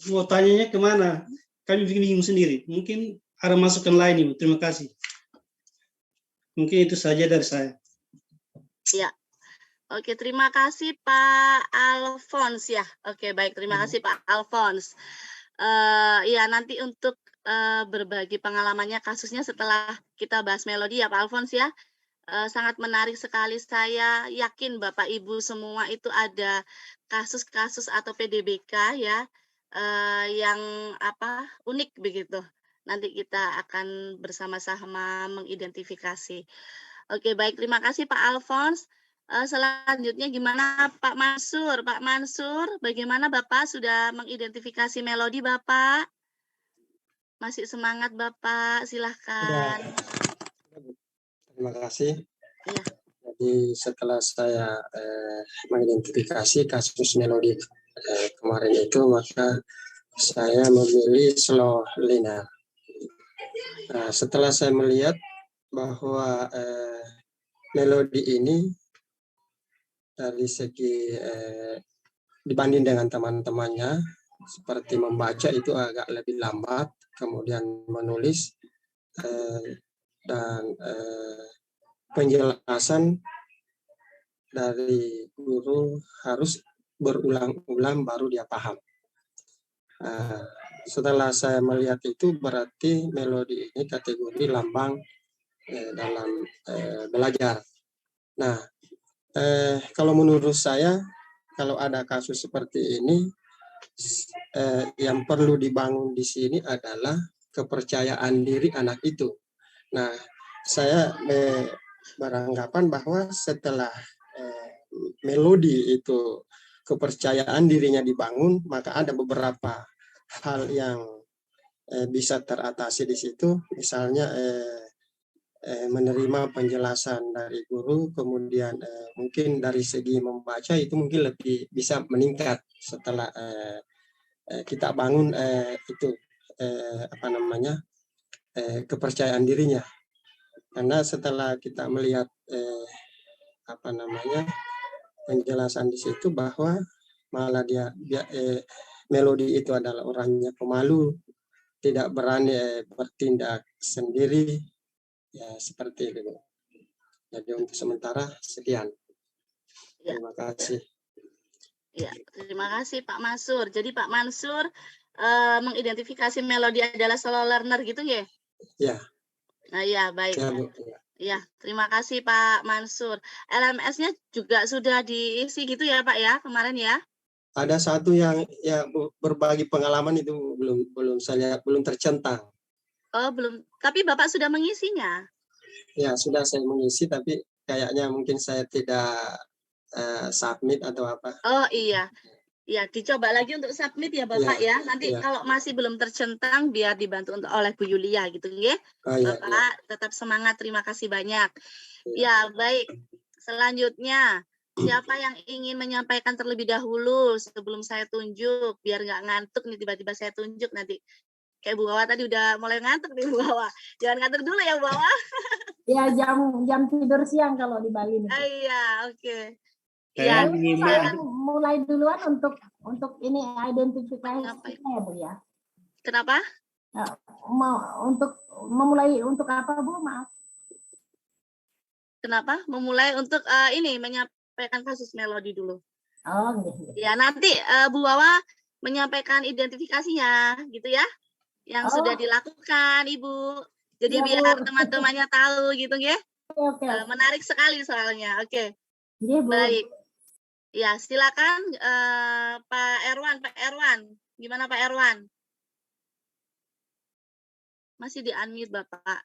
mau tanyanya kemana. kami bingung sendiri. Mungkin ada masukan lain Ibu. Terima kasih. Mungkin itu saja dari saya. Ya. Oke, terima kasih Pak Alphonse ya. Oke, baik, terima kasih Pak Alphonse. Ya, nanti untuk berbagi pengalamannya kasusnya setelah kita bahas melodi ya Pak Alphonse ya. Sangat menarik sekali. Saya yakin Bapak Ibu semua itu ada kasus-kasus atau PDBK ya yang unik begitu. Nanti kita akan bersama-sama mengidentifikasi. Oke, baik, terima kasih Pak Alphonse. Selanjutnya gimana Pak Mansur? Pak Mansur, bagaimana Bapak sudah mengidentifikasi melodi Bapak? Masih semangat Bapak? Silahkan. Terima kasih. Iya. Jadi setelah saya mengidentifikasi kasus melodi kemarin itu, maka saya memilih slow linear. Nah, setelah saya melihat bahwa melodi ini dari segi dibanding dengan teman-temannya, seperti membaca itu agak lebih lambat, kemudian menulis dan penjelasan dari guru harus berulang-ulang baru dia paham. Setelah saya melihat itu, berarti melodi ini kategori lambang dalam belajar. Nah, kalau menurut saya, kalau ada kasus seperti ini, yang perlu dibangun di sini adalah kepercayaan diri anak itu. Nah, saya beranggapan bahwa setelah melodi itu kepercayaan dirinya dibangun, maka ada beberapa hal yang bisa teratasi di situ. Misalnya menerima penjelasan dari guru, kemudian mungkin dari segi membaca itu mungkin lebih bisa meningkat setelah kita bangun kepercayaan dirinya. Karena setelah kita melihat penjelasan di situ bahwa malah dia melodi itu adalah orangnya pemalu, tidak berani bertindak sendiri. Ya, seperti itu. Jadi untuk sementara sekian. Terima kasih. Ya, terima kasih Pak Mansur. Jadi Pak Mansur mengidentifikasi melodi adalah slow learner gitu ya? Ya. Nah, ya, baik. Ya, Bu. Ya, terima kasih Pak Mansur. LMS-nya juga sudah diisi gitu ya Pak ya kemarin ya? Ada satu yang ya berbagi pengalaman itu belum tercentang. Oh, belum. Tapi Bapak sudah mengisinya? Ya, sudah saya mengisi, tapi kayaknya mungkin saya tidak submit atau apa. Oh iya. Ya, dicoba lagi untuk submit ya Bapak ya. Nanti kalau masih belum tercentang biar dibantu oleh Bu Yulia gitu ya. Bapak tetap semangat, terima kasih banyak. Ya, baik. Selanjutnya, siapa yang ingin menyampaikan terlebih dahulu sebelum saya tunjuk biar nggak ngantuk nih tiba-tiba saya tunjuk nanti. Kayak Bu Wawa tadi udah mulai ngantuk nih Bu Wawa. Jangan ngantuk dulu ya Bu Wawa. Ya, jam tidur siang kalau di Bali nih. Iya, oke. Ya, saya mulai duluan untuk ini identifikasinya ya Bu ya. Kenapa? Untuk memulai untuk apa Bu? Maaf. Kenapa? Memulai untuk ini menyampaikan kasus melodi dulu. Oh, gitu. Ya, nanti Bu Wawa menyampaikan identifikasinya gitu ya. Yang sudah dilakukan Ibu. Jadi ya, biar teman-temannya tahu gitu ya. Oke. Menarik sekali soalnya. Oke. Ya, baik. Ya, silakan Pak Erwan. Pak Erwan, gimana Pak Erwan? Masih di-unmute Bapak.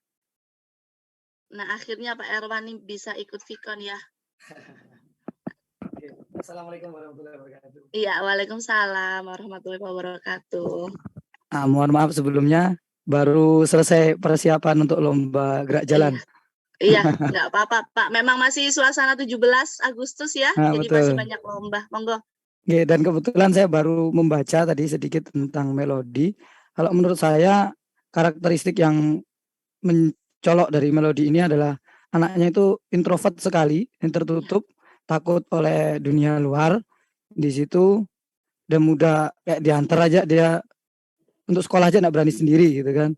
Nah, akhirnya Pak Erwan ini bisa ikut Vicon ya. Assalamualaikum warahmatullahi wabarakatuh. Iya, waalaikumsalam warahmatullahi wabarakatuh. Mohon maaf sebelumnya, baru selesai persiapan untuk lomba gerak jalan. Iya, nggak apa-apa Pak. Memang masih suasana 17 Agustus ya, jadi betul. masih banyak lomba. Monggo. Oke, dan kebetulan saya baru membaca tadi sedikit tentang melodi. Kalau menurut saya, karakteristik yang mencolok dari melodi ini adalah anaknya itu introvert sekali, yang tertutup, takut oleh dunia luar. Di situ dia mudah kayak diantar aja dia untuk sekolah aja nggak berani sendiri gitu kan.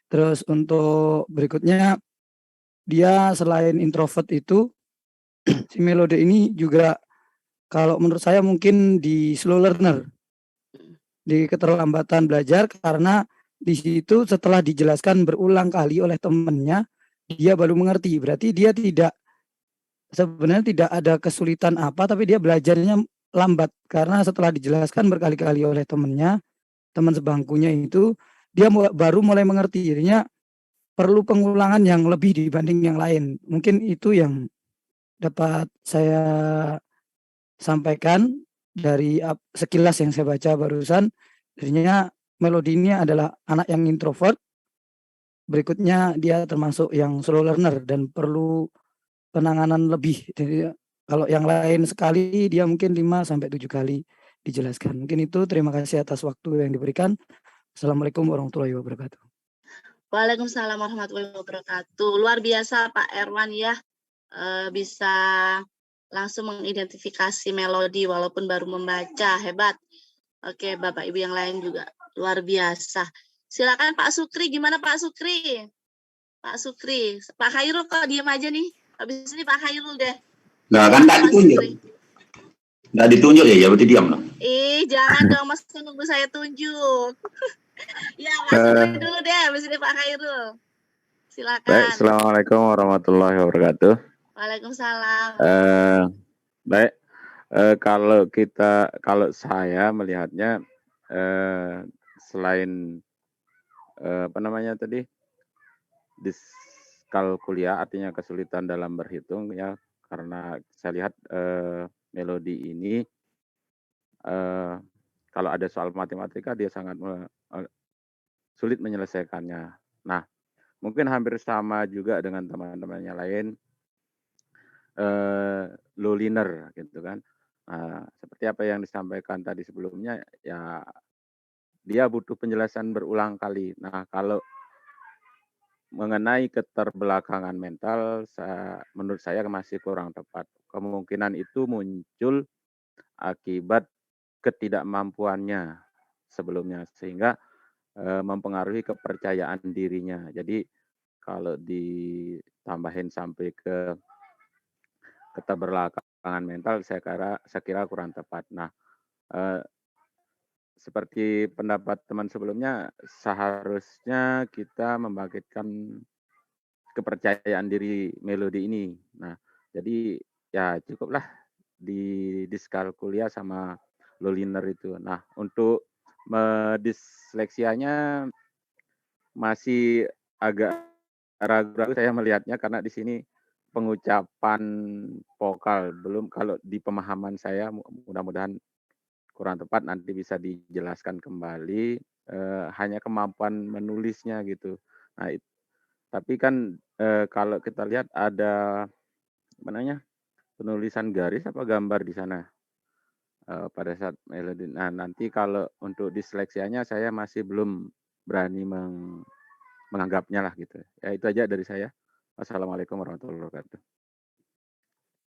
Terus untuk berikutnya dia selain introvert itu si Melody ini juga kalau menurut saya mungkin di slow learner, di keterlambatan belajar, karena di situ setelah dijelaskan berulang kali oleh temannya dia baru mengerti. Berarti dia sebenarnya tidak ada kesulitan apa, tapi dia belajarnya lambat karena setelah dijelaskan berkali-kali oleh temannya, teman sebangkunya itu, dia baru mulai mengerti. Jadinya perlu pengulangan yang lebih dibanding yang lain. Mungkin itu yang dapat saya sampaikan dari sekilas yang saya baca barusan. Jadinya Melody ini adalah anak yang introvert. Berikutnya dia termasuk yang slow learner dan perlu penanganan lebih. Jadi kalau yang lain sekali dia mungkin 5-7 kali dijelaskan. Mungkin itu. Terima kasih atas waktu yang diberikan. Assalamualaikum warahmatullahi wabarakatuh. Waalaikumsalam warahmatullahi wabarakatuh. Luar biasa Pak Erwan ya, bisa langsung mengidentifikasi Melody walaupun baru membaca, hebat. Oke, Bapak Ibu yang lain juga luar biasa. Silakan Pak Sukri, gimana Pak Sukri? Pak Sukri, Pak Khairul kok diem aja nih? Habis ini Pak Khairul deh. Nah kan tak ditunjuk. Nggak ditunjuk ya berarti diam dong. Jangan dong, Mas nunggu saya tunjuk. Ya, Pak Sukri dulu deh, habis ini Pak Khairul. Silakan. Baik, Assalamualaikum warahmatullahi wabarakatuh. Waalaikumsalam. Baik, kalau saya melihatnya selain apa namanya tadi diskalkulia, artinya kesulitan dalam berhitung ya, karena saya lihat Melody ini kalau ada soal matematika dia sangat sulit menyelesaikannya. Nah, mungkin hampir sama juga dengan teman-temannya lain, low learner gitu kan. Seperti apa yang disampaikan tadi sebelumnya, ya dia butuh penjelasan berulang kali. Nah, kalau mengenai keterbelakangan mental, menurut saya masih kurang tepat. Kemungkinan itu muncul akibat ketidakmampuannya sebelumnya, sehingga mempengaruhi kepercayaan dirinya. Jadi kalau ditambahin sampai ke keterbelakangan mental, saya kira kurang tepat. Nah, seperti pendapat teman sebelumnya, seharusnya kita membangkitkan kepercayaan diri Melody ini. Nah, jadi ya cukuplah di diskalkulia sama low learner itu. Nah, untuk disleksianya masih agak ragu-ragu saya melihatnya, karena di sini pengucapan vokal belum. Kalau di pemahaman saya, mudah-mudahan kurang tepat, nanti bisa dijelaskan kembali, hanya kemampuan menulisnya gitu. Nah, tapi kan kalau kita lihat ada penulisan garis apa gambar di sana pada saat Melody. Nah, nanti kalau untuk disleksianya saya masih belum berani menganggapnya lah gitu. Ya itu aja dari saya. Wassalamualaikum warahmatullahi wabarakatuh.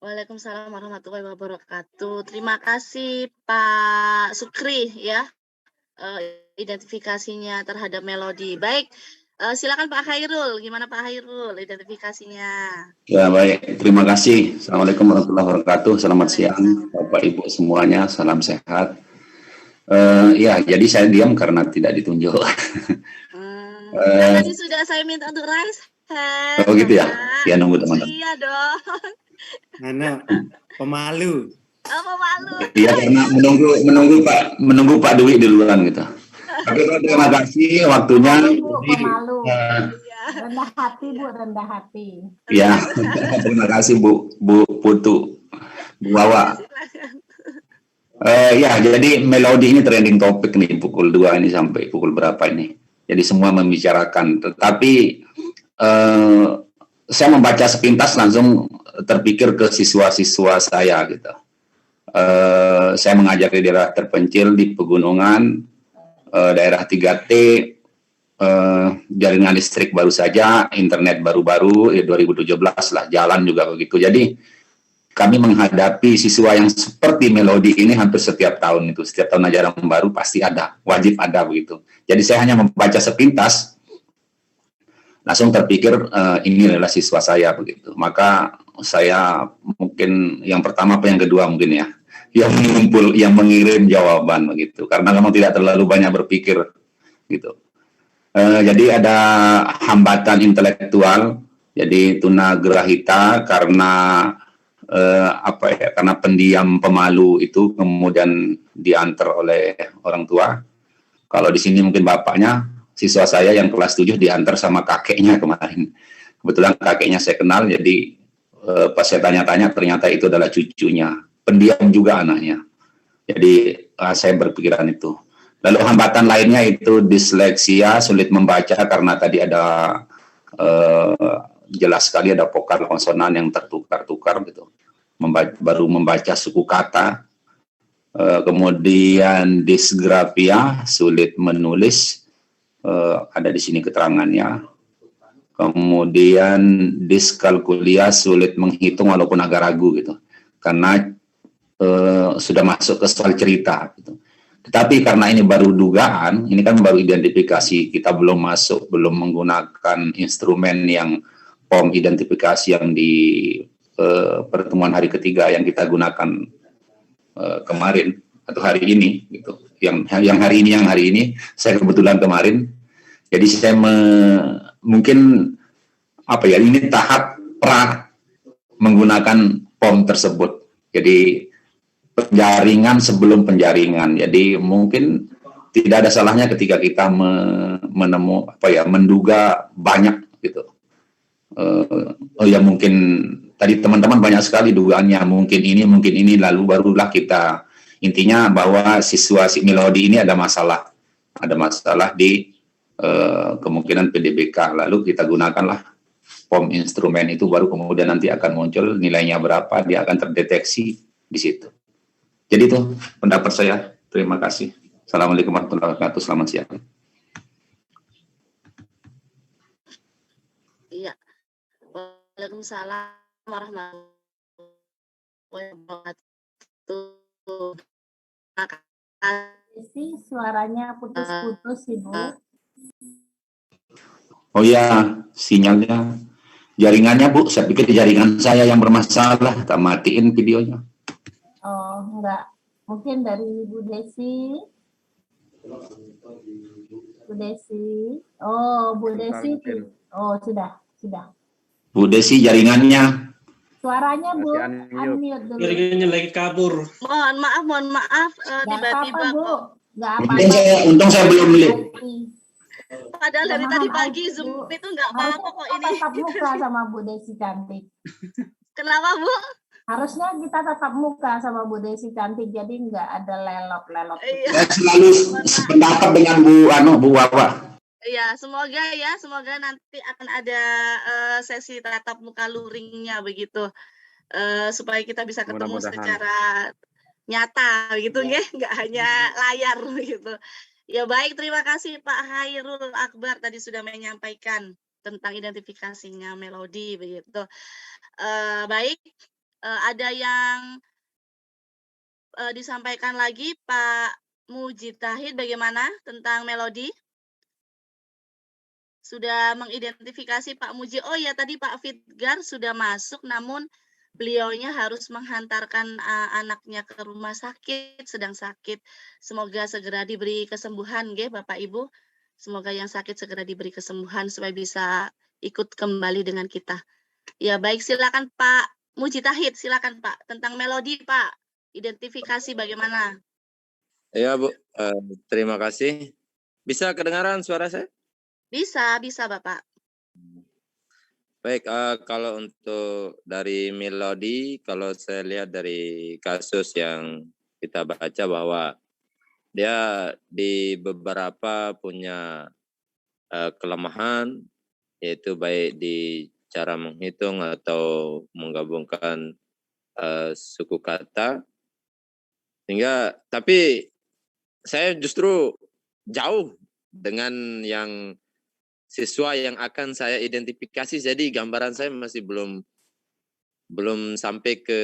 Waalaikumsalam warahmatullahi wabarakatuh. Terima kasih Pak Sukri ya, identifikasinya terhadap Melody. Baik, silakan Pak Khairul. Gimana Pak Khairul identifikasinya? Ya baik, terima kasih. Assalamualaikum warahmatullahi wabarakatuh. Selamat siang Bapak Ibu semuanya. Salam sehat. Ya, jadi saya diam karena tidak ditunjuk. Tadi sudah saya minta untuk raise hand. Oh gitu ya? Ya nunggu teman-teman. Iya dong. Mana pemalu. Oh, pemalu. Iya, karena menunggu Pak Dwi duluan gitu. Tapi terima kasih waktunya. Pemalu. Rendah hati Bu, rendah hati. Ya, terima kasih Bu Putu, Bu Wawa. Ya, jadi Melody ini trending topik nih pukul 2 ini sampai pukul berapa ini. Jadi semua membicarakan, tetapi saya membaca sepintas langsung terpikir ke siswa-siswa saya gitu. Saya mengajar di daerah terpencil di pegunungan, daerah 3T, jaringan listrik baru saja, internet baru-baru, 2017 lah, jalan juga begitu. Jadi kami menghadapi siswa yang seperti Melodi ini hampir setiap tahun itu. Setiap tahun ajaran baru pasti ada, wajib ada begitu. Jadi saya hanya membaca sepintas, langsung terpikir ini adalah siswa saya begitu. Maka saya mungkin yang pertama apa yang kedua mungkin ya, yang mengirim jawaban begitu. Karena memang tidak terlalu banyak berpikir gitu. Jadi ada hambatan intelektual, jadi tunagrahita karena karena pendiam pemalu itu kemudian diantar oleh orang tua. Kalau di sini mungkin bapaknya, siswa saya yang kelas 7 diantar sama kakeknya kemarin. Kebetulan kakeknya saya kenal, jadi pas saya tanya-tanya ternyata itu adalah cucunya. Pendiam juga anaknya. Jadi saya berpikiran itu. Lalu hambatan lainnya itu disleksia, sulit membaca karena tadi ada jelas sekali ada vokal konsonan yang tertukar-tukar gitu. Baru membaca suku kata. Kemudian disgrafia, sulit menulis. Ada di sini keterangannya. Kemudian diskalkulia, sulit menghitung walaupun agak ragu gitu. Karena sudah masuk ke soal cerita gitu. Tetapi karena ini baru dugaan, ini kan baru identifikasi, kita belum masuk, belum menggunakan instrumen yang POM identifikasi yang di pertemuan hari ketiga yang kita gunakan kemarin atau hari ini gitu. Yang hari ini saya kebetulan kemarin. Jadi saya mungkin ini tahap pra menggunakan POM tersebut. Jadi penjaringan sebelum penjaringan. Jadi mungkin tidak ada salahnya ketika kita menduga banyak gitu. Mungkin tadi teman-teman banyak sekali dugaannya, mungkin ini lalu barulah kita intinya bahwa siswa Melodi ini ada masalah di kemungkinan PDBK, lalu kita gunakanlah POM instrumen itu, baru kemudian nanti akan muncul nilainya berapa, dia akan terdeteksi di situ. Jadi itu pendapat saya. Terima kasih. Assalamualaikum warahmatullahi wabarakatuh. Selamat siang. Iya. Waalaikumsalam warahmatullahi wabarakatuh. Sih suaranya putus-putus, Ibu. Oh ya, sinyalnya, jaringannya Bu, saya pikir jaringan saya yang bermasalah, tak matiin videonya. Oh, enggak. Mungkin dari Bu Desi. Bu Desi. Oh, Bu Desi. Oh, sudah. Bu Desi jaringannya. Suaranya Bu, unmute dulu. Jaringannya lagi kabur. Mohon maaf, tiba-tiba Bu. Nggak apa-apa. Untung saya belum lihat. Padahal dari tadi pagi Zoom itu nggak apa-apa kok ini. Tatap muka sama Bu Desi cantik. Kenapa Bu? Harusnya kita tatap muka sama Bu Desi cantik, jadi nggak ada lelot-lelot. Saya selalu pendapat dengan Bu Wawa. Iya, semoga nanti akan ada sesi tatap muka luringnya begitu, supaya kita bisa ketemu secara nyata gitu ya, nggak hanya layar gitu. Ya baik, terima kasih Pak Hairul Akbar tadi sudah menyampaikan tentang identifikasinya Melodi begitu. Baik, ada yang disampaikan lagi Pak Mujitahid bagaimana tentang Melodi? Sudah mengidentifikasi Pak Muji. Oh ya, tadi Pak Fitgar sudah masuk, namun beliaunya harus menghantarkan anaknya ke rumah sakit, sedang sakit. Semoga segera diberi kesembuhan, nggih Bapak Ibu. Semoga yang sakit segera diberi kesembuhan supaya bisa ikut kembali dengan kita. Ya baik, silakan Pak Mujitahid, silakan Pak. Tentang Melodi Pak, identifikasi bagaimana? Ya Bu, terima kasih. Bisa kedengaran suara saya? Bisa Bapak. Baik, kalau untuk dari Melodi, kalau saya lihat dari kasus yang kita baca bahwa dia di beberapa punya kelemahan, yaitu baik di cara menghitung atau menggabungkan suku kata. Tapi saya justru jauh dengan yang siswa yang akan saya identifikasi, jadi gambaran saya masih belum belum sampai ke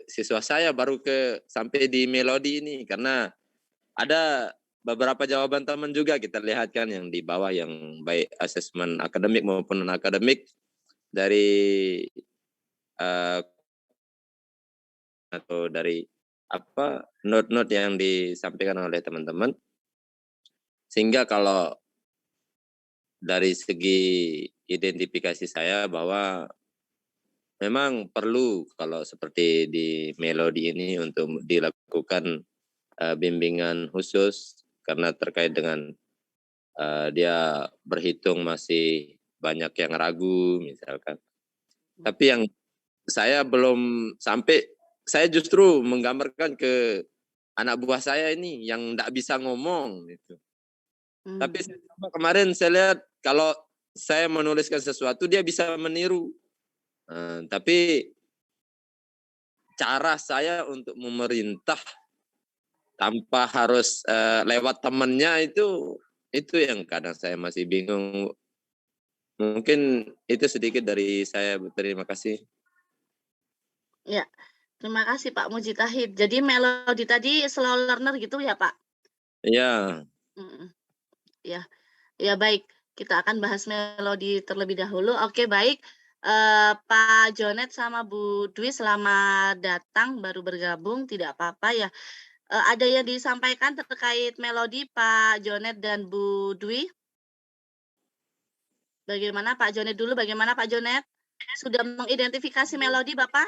siswa saya, baru sampai di melodi ini, karena ada beberapa jawaban teman juga kita lihat kan yang di bawah, yang baik asesmen akademik maupun non akademik dari atau dari note-note yang disampaikan oleh teman-teman, sehingga kalau dari segi identifikasi saya bahwa memang perlu kalau seperti di melodi ini untuk dilakukan bimbingan khusus, karena terkait dengan dia berhitung masih banyak yang ragu misalkan. Tapi yang saya belum sampai, saya justru menggambarkan ke anak buah saya ini yang tidak bisa ngomong gitu. Tapi kemarin saya lihat kalau saya menuliskan sesuatu dia bisa meniru. Tapi cara saya untuk memerintah tanpa harus lewat temannya itu yang kadang saya masih bingung. Mungkin itu sedikit dari saya. Terima kasih. Ya, terima kasih Pak Mujitahid. Jadi melodi tadi slow learner gitu ya Pak? Iya. Ya, ya baik. Kita akan bahas melodi terlebih dahulu. Oke baik. Pak Jonet sama Bu Dwi selamat datang, baru bergabung, tidak apa-apa ya. Ada yang disampaikan terkait melodi Pak Jonet dan Bu Dwi? Bagaimana Pak Jonet dulu? Bagaimana Pak Jonet? Sudah mengidentifikasi melodi Bapak?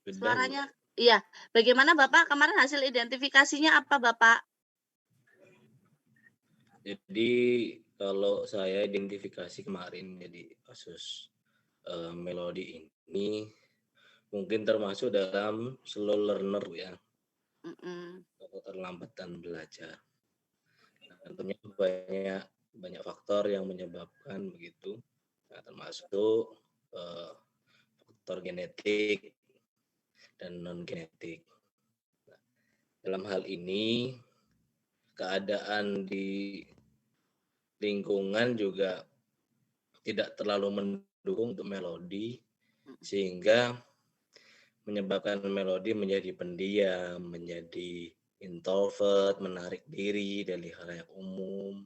Suaranya, iya. Bagaimana Bapak? Kemarin hasil identifikasinya apa Bapak? Jadi kalau saya identifikasi kemarin jadi kasus melodi ini mungkin termasuk dalam slow learner ya, atau terlambatan belajar. Nah, tentunya banyak faktor yang menyebabkan begitu, nah, termasuk faktor genetik dan non genetik. Nah, dalam hal ini keadaan di lingkungan juga tidak terlalu mendukung untuk melodi, sehingga menyebabkan melodi menjadi pendiam, menjadi introvert, menarik diri dari khalayak umum,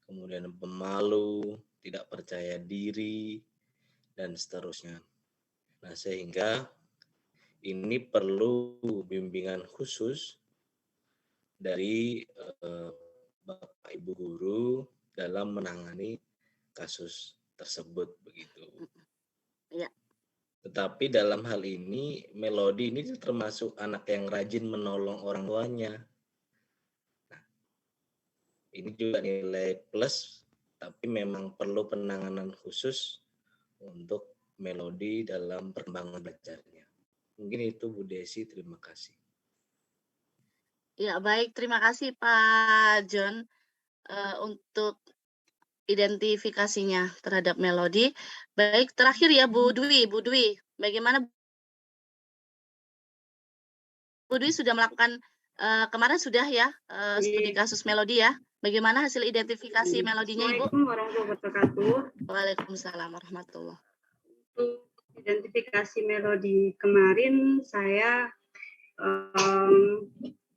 kemudian pemalu, tidak percaya diri, dan seterusnya. Nah, sehingga ini perlu bimbingan khusus dari Bapak Ibu guru dalam menangani kasus tersebut begitu. Ya. Tetapi dalam hal ini melodi ini termasuk anak yang rajin menolong orang tuanya. Nah, ini juga nilai plus, tapi memang perlu penanganan khusus untuk melodi dalam perkembangan belajarnya. Mungkin itu Bu Desi, terima kasih. Ya baik, terima kasih Pak John untuk identifikasinya terhadap melodi. Baik, terakhir ya Bu Dwi. Bu Dwi, bagaimana Bu Dwi sudah melakukan kemarin sudah ya studi kasus melodi ya? Bagaimana hasil identifikasi melodinya Ibu? Assalamualaikum warahmatullahi wabarakatuh. Waalaikumsalam warahmatullahi. Untuk identifikasi melodi kemarin saya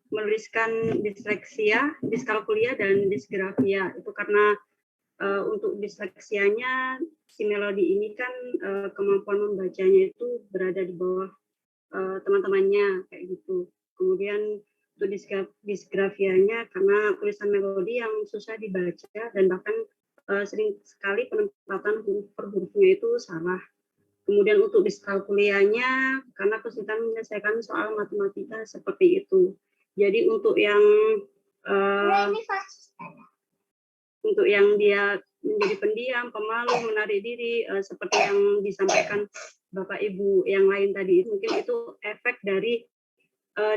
menuliskan disleksia, diskalkulia, dan disgrafia. Itu karena untuk disleksianya si melodi ini kan kemampuan membacanya itu berada di bawah teman-temannya kayak gitu. Kemudian untuk disgrafianya karena tulisan melodi yang susah dibaca dan bahkan sering sekali penempatan huruf per hurufnya itu salah. Kemudian untuk diskalkulianya karena kesulitan menyelesaikan soal matematika seperti itu. Jadi untuk yang dia menjadi pendiam, pemalu, menarik diri, seperti yang disampaikan Bapak Ibu yang lain tadi, mungkin itu efek dari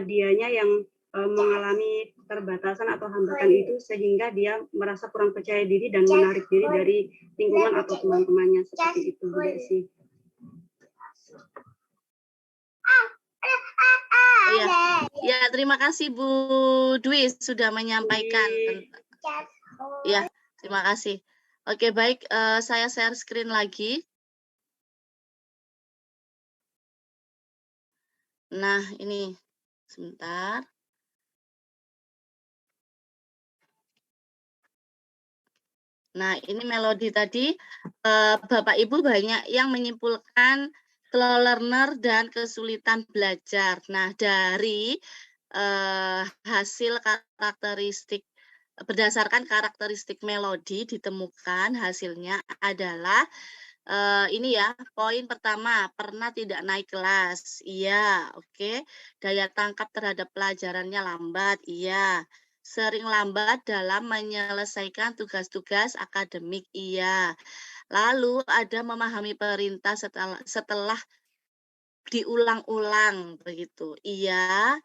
dianya yang mengalami keterbatasan atau hambatan itu sehingga dia merasa kurang percaya diri dan menarik diri dari lingkungan atau teman-temannya seperti itu, Bu Desi. Ya, terima kasih Bu Dwi sudah menyampaikan. Ya, terima kasih. Oke, baik, saya share screen lagi. Nah, ini sebentar. Nah, ini Melody tadi, Bapak Ibu banyak yang menyimpulkan slow learner dan kesulitan belajar. Nah, dari hasil karakteristik berdasarkan karakteristik Melody ditemukan hasilnya adalah ini ya, poin pertama, pernah tidak naik kelas. Iya, oke. Daya tangkap terhadap pelajarannya lambat. Iya. Sering lambat dalam menyelesaikan tugas-tugas akademik. Iya. Lalu ada memahami perintah setelah diulang-ulang begitu. Iya.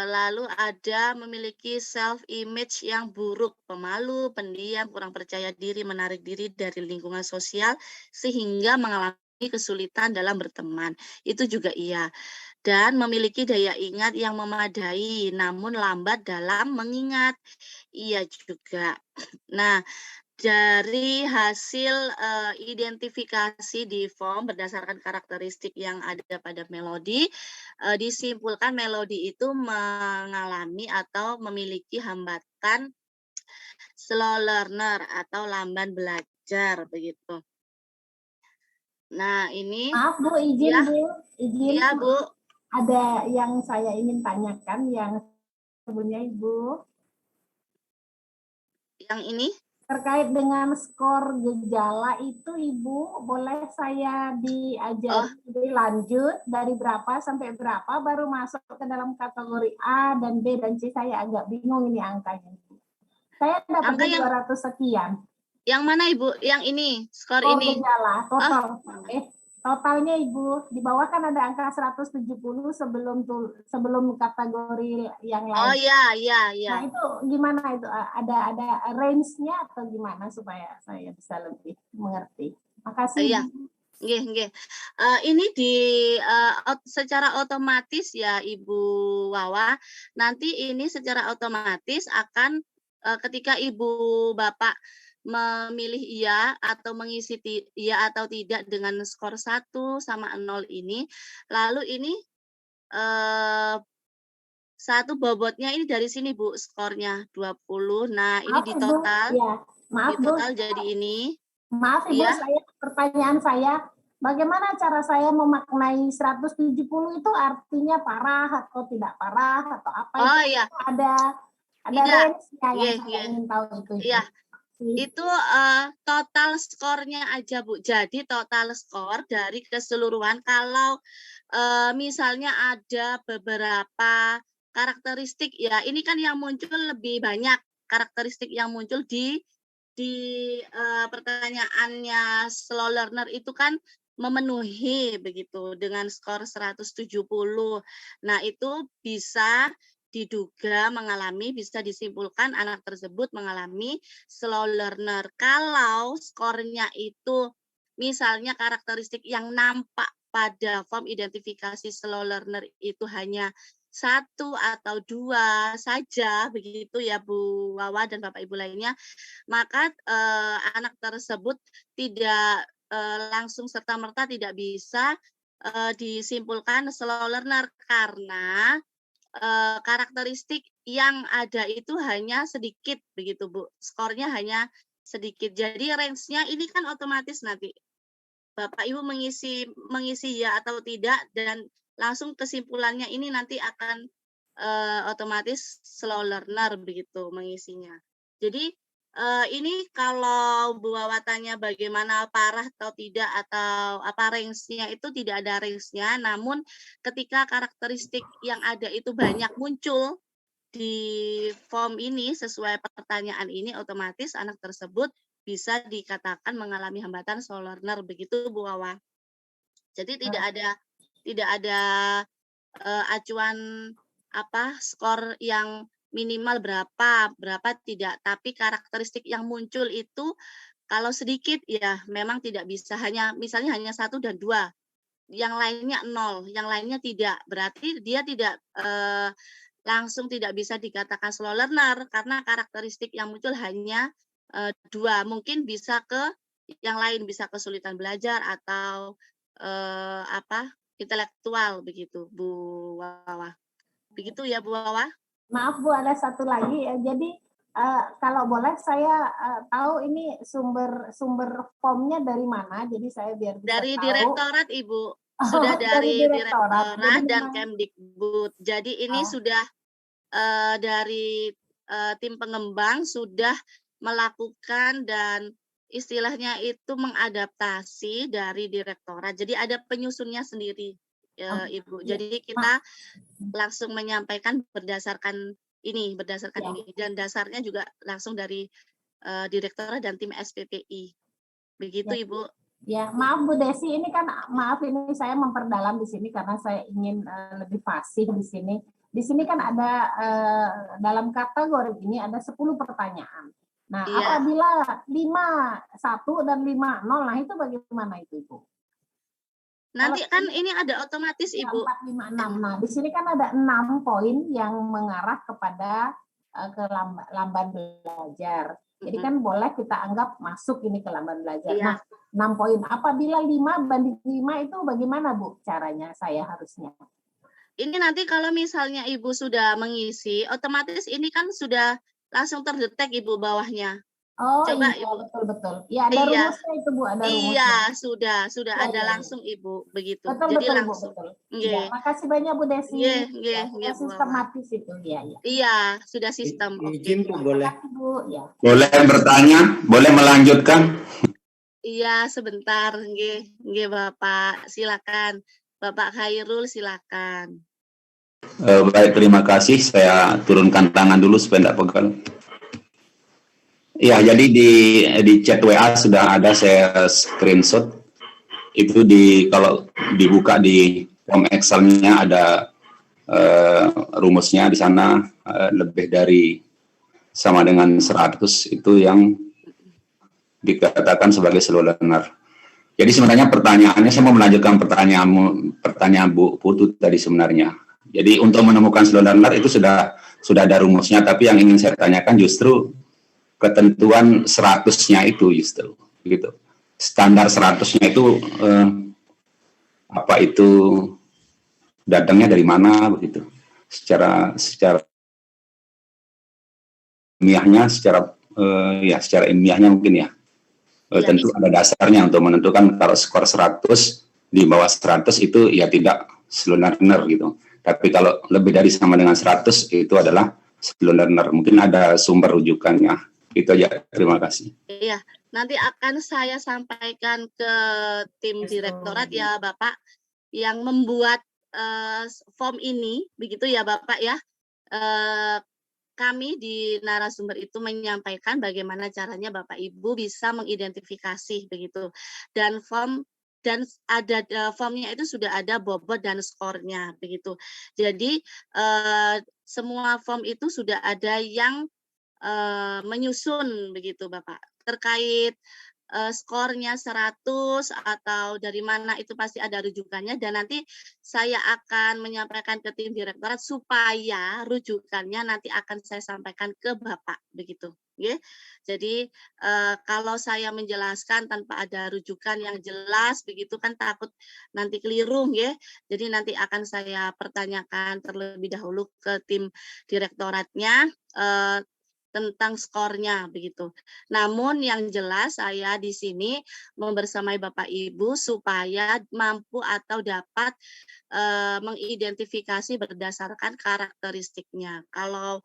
Lalu ada memiliki self image yang buruk, pemalu, pendiam, kurang percaya diri, menarik diri dari lingkungan sosial sehingga mengalami kesulitan dalam berteman. Itu juga iya. Dan memiliki daya ingat yang memadai namun lambat dalam mengingat. Iya juga. Nah, dari hasil identifikasi di form berdasarkan karakteristik yang ada pada Melody, disimpulkan Melody itu mengalami atau memiliki hambatan slow learner atau lamban belajar begitu. Nah, ini Maaf Bu, izin ya, Bu, izin. ya Bu. Ada yang saya ingin tanyakan yang sebelumnya Ibu. Yang ini? Terkait dengan skor gejala itu Ibu, boleh saya diajari lanjut dari berapa sampai berapa baru masuk ke dalam kategori A dan B dan C, saya agak bingung ini angkanya. Saya dapatnya 200 sekian. Yang mana Ibu? Yang ini, skor Skor ini? gejala, total. Totalnya Ibu, di bawah kan ada angka 170 sebelum kategori yang lain. Oh ya, ya, ya. Nah itu gimana itu? Ada range-nya atau gimana supaya saya bisa lebih mengerti? Makasih. Iya. Nggih, nggih. Ini secara otomatis ya Ibu Wawa, nanti ini secara otomatis akan ketika Ibu Bapak memilih iya atau mengisi iya atau tidak dengan skor 1 sama 0 ini, lalu ini satu bobotnya ini dari sini Bu, skornya 20. Nah, ini di total. Ya. Maaf, di total jadi ini. Maaf Ibu, ya. pertanyaan saya, bagaimana cara saya memaknai 170 itu artinya parah atau tidak parah atau apa? Oh itu? iya. Ada range-nya yang saya ingin tahu itu. Iya. Itu total skornya aja Bu. Jadi total skor dari keseluruhan kalau misalnya ada beberapa karakteristik ya, ini kan yang muncul lebih banyak karakteristik yang muncul di pertanyaannya slow learner itu kan memenuhi begitu dengan skor 170. Nah, itu bisa diduga mengalami, bisa disimpulkan anak tersebut mengalami slow learner. Kalau skornya itu misalnya karakteristik yang nampak pada form identifikasi slow learner itu hanya 1 atau 2 saja begitu ya Bu Wawa dan Bapak Ibu lainnya, maka anak tersebut tidak langsung serta-merta tidak bisa disimpulkan slow learner karena karakteristik yang ada itu hanya sedikit begitu Bu, skornya hanya sedikit. Jadi range-nya ini kan otomatis nanti Bapak Ibu mengisi ya atau tidak dan langsung kesimpulannya ini nanti akan otomatis slow learner begitu mengisinya. Jadi ini kalau Bu Wawa tanya bagaimana parah atau tidak atau apa range-nya, itu tidak ada range-nya, namun ketika karakteristik yang ada itu banyak muncul di form ini sesuai pertanyaan ini, otomatis anak tersebut bisa dikatakan mengalami hambatan slow learner begitu Bu Wawa. Jadi tidak ada acuan skor yang minimal berapa tidak, tapi karakteristik yang muncul itu kalau sedikit ya memang tidak bisa, misalnya hanya 1 dan 2, yang lainnya 0, yang lainnya tidak, berarti dia tidak langsung tidak bisa dikatakan slow learner karena karakteristik yang muncul hanya 2, mungkin bisa ke yang lain, bisa kesulitan belajar atau intelektual begitu, Bu Wawa. Begitu ya Bu Wawa? Maaf Bu, ada satu lagi. Jadi kalau boleh saya tahu ini sumber formnya dari mana, jadi saya biar bisa dari tahu. Direktorat Ibu, sudah dari Direktorat dan memang... Kemdikbud. Jadi ini sudah dari tim pengembang sudah melakukan dan istilahnya itu mengadaptasi dari Direktorat. Jadi ada penyusunnya sendiri, Ibu. Jadi kita langsung menyampaikan berdasarkan ini, dan dasarnya juga langsung dari Direktorat dan tim SPPI. Begitu Ibu. Ya, maaf Bu Desi, ini kan ini saya memperdalam di sini karena saya ingin lebih fasih di sini. Di sini kan ada dalam kategori ini ada 10 pertanyaan. Nah, apabila 5-1 dan 5-0, nah itu bagaimana itu Ibu? Nanti kan ini ada otomatis Ibu. 4, 5, 6. Nah, di sini kan ada 6 poin yang mengarah kepada ke lamban belajar. Jadi kan boleh kita anggap masuk ini ke lamban belajar. Nah, 6 poin. Apabila 5 banding 5 itu bagaimana Bu caranya saya harusnya? Ini nanti kalau misalnya Ibu sudah mengisi, otomatis ini kan sudah langsung terdetek Ibu bawahnya. Oh coba iya, Ibu. betul. Ya ada rumusnya itu Bu, ada rumusnya. Iya, sudah Ya, ada ya. langsung Ibu begitu. Betul, Jadi betul, langsung. Bu, betul. Nggih. Ya, makasih banyak Bu Desi. Nggih, Ya, Bu. sistematis itu, ya. Iya, sudah sistem. Izin Bu, boleh. Bu, ya. Boleh bertanya? Boleh melanjutkan? Iya, sebentar. Nggih, Bapak. Silakan. Bapak Khairul, silakan. Baik, terima kasih. Saya turunkan tangan dulu supaya tidak pegal. Ya, jadi di chat WA sudah ada saya screenshot. Itu kalau dibuka di form Excel-nya ada rumusnya di sana, lebih dari sama dengan 100 itu yang dikatakan sebagai slow learner. Jadi sebenarnya pertanyaannya, saya mau melanjutkan pertanyaan Bu Putu tadi sebenarnya. Jadi untuk menemukan slow learner itu sudah ada rumusnya, tapi yang ingin saya tanyakan justru ketentuan 100-nya itu justru gitu. Standar 100-nya itu apa itu datangnya dari mana begitu. Secara ilmiahnya secara ilmiahnya mungkin ya. Tentu ada dasarnya untuk menentukan kalau skor 100 di bawah 100 itu ya tidak slow learner gitu. Tapi kalau lebih dari sama dengan 100 itu adalah slow learner. Mungkin ada sumber rujukannya. Itu aja, terima kasih. Iya, nanti akan saya sampaikan ke tim Direktorat ya Bapak yang membuat form ini, begitu ya Bapak ya. Kami di narasumber itu menyampaikan bagaimana caranya Bapak Ibu bisa mengidentifikasi begitu. Dan formnya itu sudah ada bobot dan skornya begitu. Jadi semua form itu sudah ada yang menyusun begitu Bapak terkait skornya 100 atau dari mana itu pasti ada rujukannya, dan nanti saya akan menyampaikan ke tim Direktorat supaya rujukannya nanti akan saya sampaikan ke Bapak begitu. Okay? Jadi kalau saya menjelaskan tanpa ada rujukan yang jelas begitu kan takut nanti keliru ya. Jadi nanti akan saya pertanyakan terlebih dahulu ke tim Direktoratnya tentang skornya begitu. Namun yang jelas saya di sini membersamai Bapak Ibu supaya mampu atau dapat mengidentifikasi berdasarkan karakteristiknya. Kalau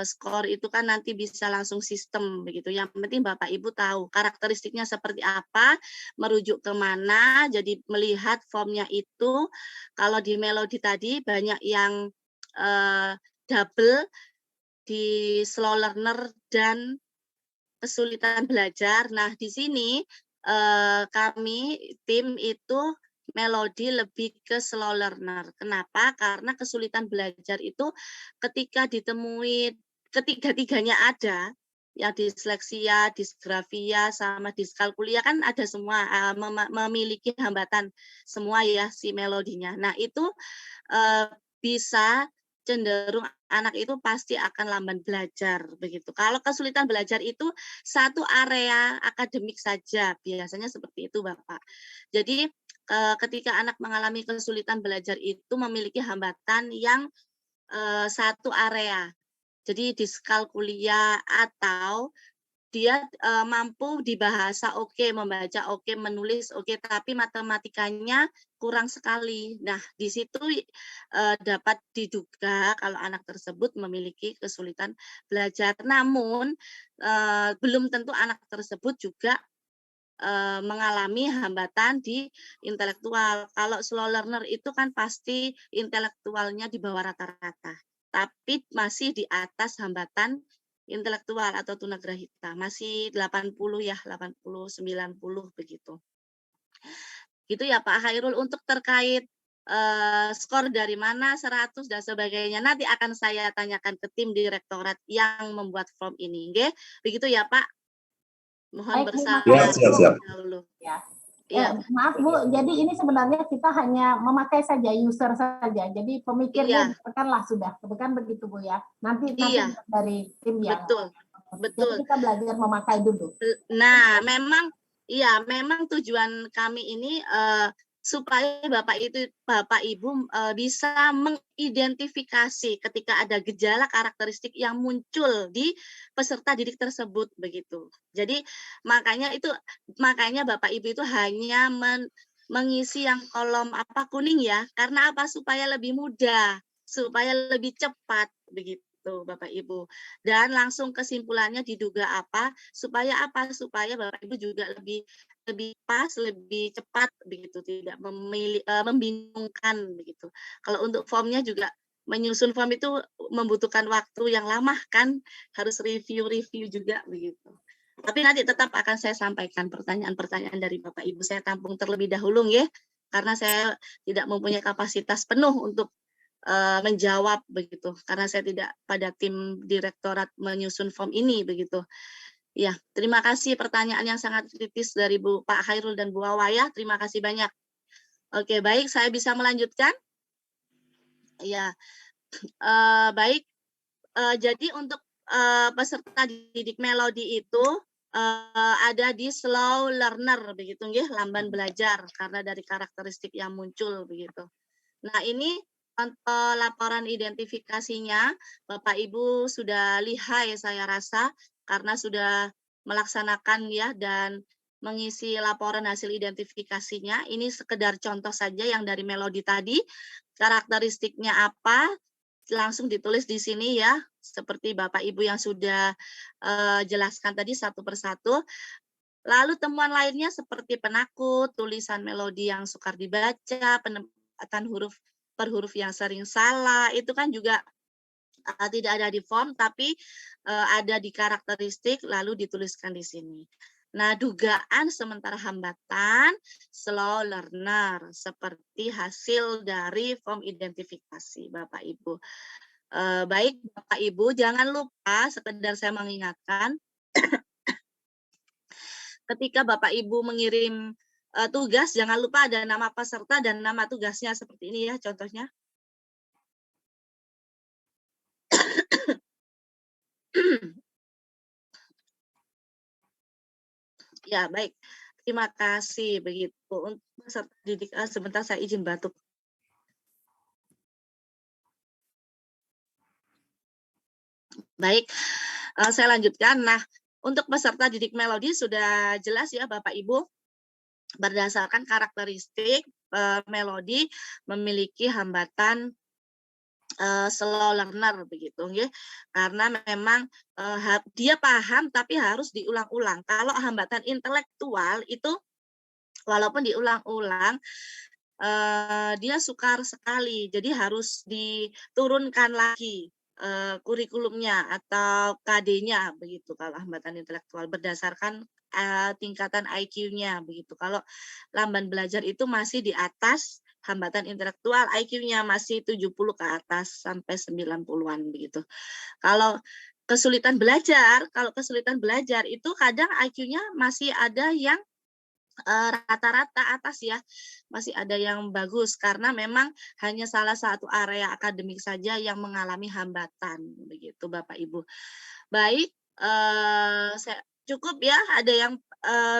skor itu kan nanti bisa langsung sistem begitu. Yang penting Bapak Ibu tahu karakteristiknya seperti apa, merujuk kemana. Jadi melihat formnya itu kalau di Melodi tadi banyak yang double di slow learner dan kesulitan belajar. Nah, di sini kami tim itu Melodi lebih ke slow learner. Kenapa? Karena kesulitan belajar itu ketika ditemui ketiga-tiganya ada, ya disleksia, disgrafia, sama diskalkulia kan ada semua memiliki hambatan semua ya si Melodinya. Nah, itu bisa cenderung anak itu pasti akan lamban belajar begitu. Kalau kesulitan belajar itu satu area akademik saja, biasanya seperti itu Bapak. Jadi ketika anak mengalami kesulitan belajar itu memiliki hambatan yang satu area. Jadi diskalkulia atau dia mampu di bahasa oke, membaca oke, menulis oke, tapi matematikanya kurang sekali. Nah, di situ dapat diduga kalau anak tersebut memiliki kesulitan belajar. Namun belum tentu anak tersebut juga mengalami hambatan di intelektual. Kalau slow learner itu kan pasti intelektualnya di bawah rata-rata, tapi masih di atas hambatan intelektual atau tunagrahita, masih 80 ya, 80, 90 begitu. Gitu ya Pak Khairul. Untuk terkait skor dari mana, 100 dan sebagainya, nanti akan saya tanyakan ke tim direktorat yang membuat form ini. Oke? Begitu ya Pak. Mohon Baik, terima bersabar kasih. siap. dahulu. Ya. Iya. Maaf Bu, jadi ini sebenarnya kita hanya memakai saja user saja. Jadi pemikirnya ditekanlah sudah, bukan begitu Bu ya. Nanti Iya. dari tim yang Betul. Jadi kita belajar memakai dulu. Nah, memang tujuan kami ini supaya Bapak Ibu bisa mengidentifikasi ketika ada gejala karakteristik yang muncul di peserta didik tersebut begitu. Jadi makanya Bapak Ibu itu hanya mengisi yang kolom kuning ya, karena apa? Supaya lebih mudah, supaya lebih cepat begitu Bapak Ibu. Dan langsung kesimpulannya diduga apa? Supaya Bapak Ibu juga lebih pas, lebih cepat begitu, tidak membingungkan begitu. Kalau untuk formnya juga menyusun form itu membutuhkan waktu yang lama kan, harus review juga begitu. Tapi nanti tetap akan saya sampaikan pertanyaan-pertanyaan dari Bapak Ibu. Saya tampung terlebih dahulu ya, karena saya tidak mempunyai kapasitas penuh untuk menjawab begitu, karena saya tidak pada tim direktorat menyusun form ini begitu. Ya, terima kasih pertanyaan yang sangat kritis dari Pak Khairul dan Bu Wawa ya. Terima kasih banyak. Oke, baik, saya bisa melanjutkan. Ya, baik. Jadi untuk peserta didik Melodi itu ada di slow learner begitu ya, lamban belajar karena dari karakteristik yang muncul begitu. Nah, ini untuk laporan identifikasinya Bapak Ibu sudah lihai saya rasa, karena sudah melaksanakan ya dan mengisi laporan hasil identifikasinya. Ini sekedar contoh saja yang dari Melodi tadi. Karakteristiknya apa? Langsung ditulis di sini ya, seperti Bapak Ibu yang sudah jelaskan tadi satu persatu. Lalu temuan lainnya seperti penakut, tulisan Melodi yang sukar dibaca, penempatan huruf per huruf yang sering salah, itu kan juga tidak ada di form, tapi ada di karakteristik, lalu dituliskan di sini. Nah, dugaan sementara hambatan slow learner seperti hasil dari form identifikasi Bapak Ibu. Baik Bapak Ibu, jangan lupa, sekedar saya mengingatkan, ketika Bapak Ibu mengirim tugas, jangan lupa ada nama peserta dan nama tugasnya seperti ini ya contohnya. Ya, baik. Terima kasih begitu. Untuk peserta didik, sebentar saya izin batuk. Baik, saya lanjutkan. Nah, untuk peserta didik Melodi sudah jelas ya Bapak Ibu, berdasarkan karakteristik Melodi memiliki hambatan slow learner begitu ya, karena memang dia paham tapi harus diulang-ulang. Kalau hambatan intelektual itu walaupun diulang-ulang dia sukar sekali, jadi harus diturunkan lagi kurikulumnya atau KD-nya begitu kalau hambatan intelektual berdasarkan tingkatan IQ-nya begitu. Kalau lamban belajar itu masih di atas hambatan intelektual, IQ-nya masih 70 ke atas sampai 90-an begitu. Kalau kesulitan belajar itu kadang IQ-nya masih ada yang rata-rata atas ya, masih ada yang bagus karena memang hanya salah satu area akademik saja yang mengalami hambatan begitu Bapak Ibu. Baik, saya cukup ya, ada yang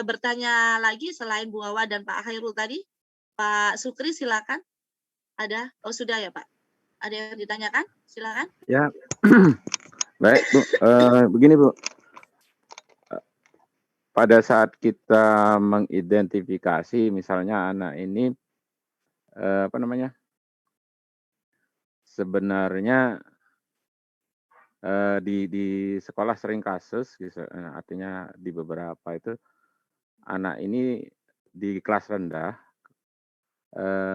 bertanya lagi selain Bu Wawa dan Pak Khairul tadi? Pak Sukri silakan. Ada? Oh sudah ya Pak. Ada yang ditanyakan? Silakan. Ya, baik Bu. Begini Bu, pada saat kita mengidentifikasi misalnya anak ini apa namanya, sebenarnya di sekolah sering kasus, artinya di beberapa itu anak ini di kelas rendah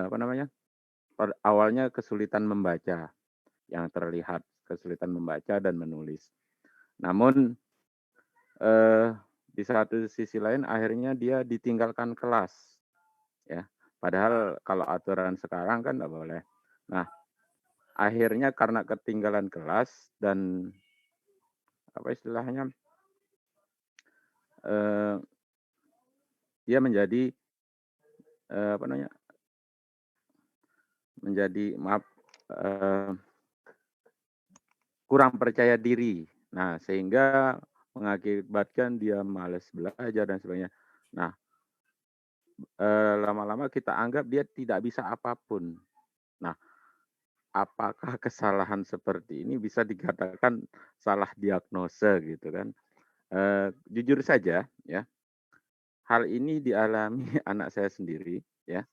apa namanya, awalnya kesulitan membaca, yang terlihat kesulitan membaca dan menulis. Namun di satu sisi lain akhirnya dia ditinggalkan kelas, ya. Padahal kalau aturan sekarang kan nggak boleh. Nah, akhirnya karena ketinggalan kelas dan apa istilahnya, dia menjadi apa namanya, menjadi kurang percaya diri. Nah, sehingga mengakibatkan dia malas belajar dan sebagainya. Nah, lama-lama kita anggap dia tidak bisa apapun. Nah, apakah kesalahan seperti ini bisa dikatakan salah diagnosa gitu kan? Jujur saja ya, hal ini dialami anak saya sendiri ya,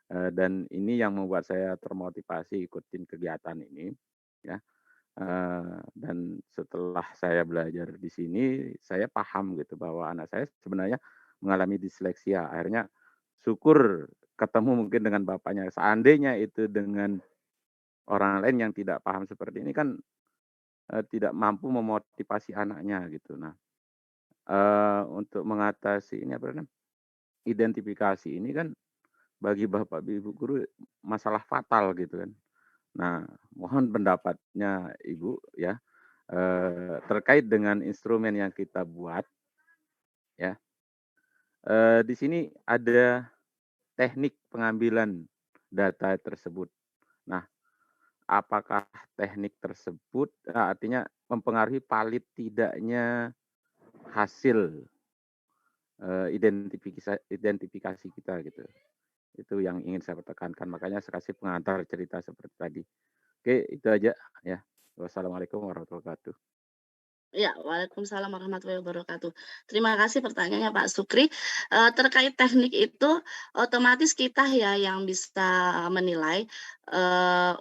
dan ini yang membuat saya termotivasi ikutin kegiatan ini ya. Dan setelah saya belajar di sini, saya paham gitu bahwa anak saya sebenarnya mengalami disleksia. Akhirnya syukur ketemu mungkin dengan bapaknya. Seandainya itu dengan orang lain yang tidak paham seperti ini kan tidak mampu memotivasi anaknya gitu. Nah, untuk mengatasi ini apa namanya, identifikasi ini kan bagi bapak ibu guru masalah fatal gitu kan. Nah, mohon pendapatnya Ibu ya, terkait dengan instrumen yang kita buat ya. Di sini ada teknik pengambilan data tersebut. Nah, apakah teknik tersebut artinya mempengaruhi valid tidaknya hasil identifikasi kita gitu. Itu yang ingin saya tekankan, makanya saya kasih pengantar cerita seperti tadi. Oke, itu aja ya. Wassalamualaikum warahmatullahi wabarakatuh. Ya, Waalaikumsalam warahmatullahi wabarakatuh. Terima kasih pertanyaannya Pak Sukri. Terkait teknik itu, otomatis kita ya yang bisa menilai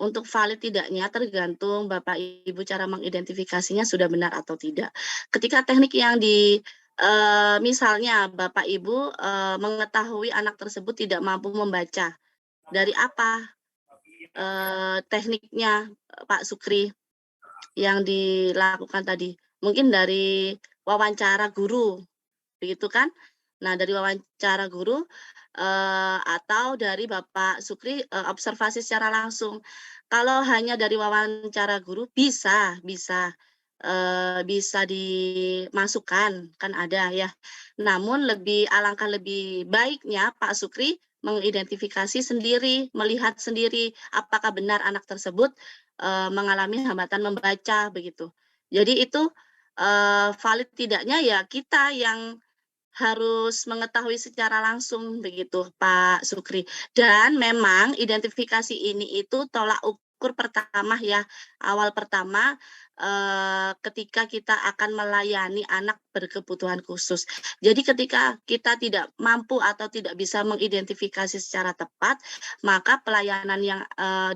untuk valid tidaknya tergantung Bapak Ibu cara mengidentifikasinya sudah benar atau tidak. Ketika teknik yang misalnya Bapak Ibu mengetahui anak tersebut tidak mampu membaca, dari apa tekniknya Pak Sukri yang dilakukan tadi? Mungkin dari wawancara guru, begitu kan? Nah, dari wawancara guru atau dari Bapak Sukri observasi secara langsung. Kalau hanya dari wawancara guru bisa dimasukkan, kan ada ya. Namun alangkah lebih baiknya Pak Sukri mengidentifikasi sendiri, melihat sendiri apakah benar anak tersebut mengalami hambatan membaca begitu. Jadi itu valid tidaknya ya kita yang harus mengetahui secara langsung begitu Pak Sukri. Dan memang identifikasi ini itu tolak ukur pertama ya, awal pertama ketika kita akan melayani anak berkebutuhan khusus. Jadi ketika kita tidak mampu atau tidak bisa mengidentifikasi secara tepat, maka pelayanan yang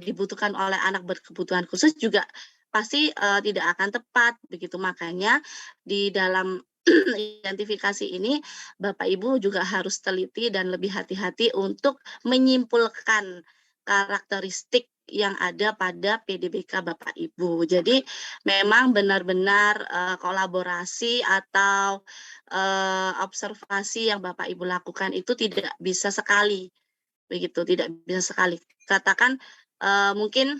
dibutuhkan oleh anak berkebutuhan khusus juga pasti tidak akan tepat begitu. Makanya di dalam identifikasi ini Bapak Ibu juga harus teliti dan lebih hati-hati untuk menyimpulkan karakteristik yang ada pada PDBK Bapak Ibu. Jadi memang benar-benar kolaborasi atau observasi yang Bapak Ibu lakukan itu tidak bisa sekali, begitu, tidak bisa sekali. Katakan mungkin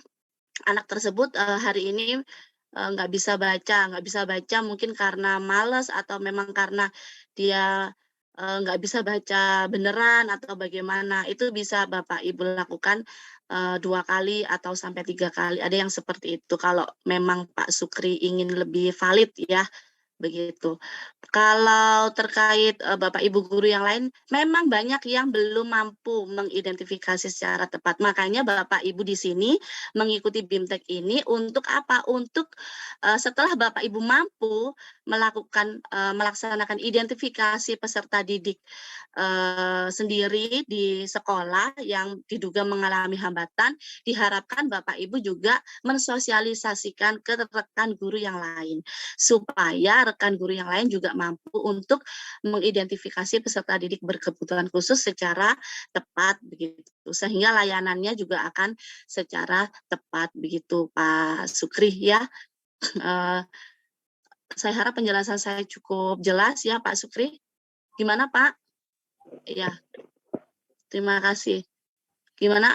anak tersebut hari ini nggak bisa baca mungkin karena malas atau memang karena dia nggak bisa baca beneran atau bagaimana, itu bisa Bapak Ibu lakukan 2 kali atau sampai 3 kali, ada yang seperti itu kalau memang Pak Sukri ingin lebih valid ya begitu. Kalau terkait Bapak Ibu guru yang lain, memang banyak yang belum mampu mengidentifikasi secara tepat. Makanya Bapak Ibu di sini mengikuti BIMTEK ini untuk apa? Untuk setelah Bapak Ibu mampu melaksanakan identifikasi peserta didik sendiri di sekolah yang diduga mengalami hambatan, diharapkan Bapak Ibu juga mensosialisasikan ke rekan guru yang lain, supaya rekan guru yang lain juga mampu untuk mengidentifikasi peserta didik berkebutuhan khusus secara tepat begitu, sehingga layanannya juga akan secara tepat begitu Pak Sukri ya. Saya harap penjelasan saya cukup jelas ya Pak Sukri. Gimana Pak? Ya, terima kasih. Gimana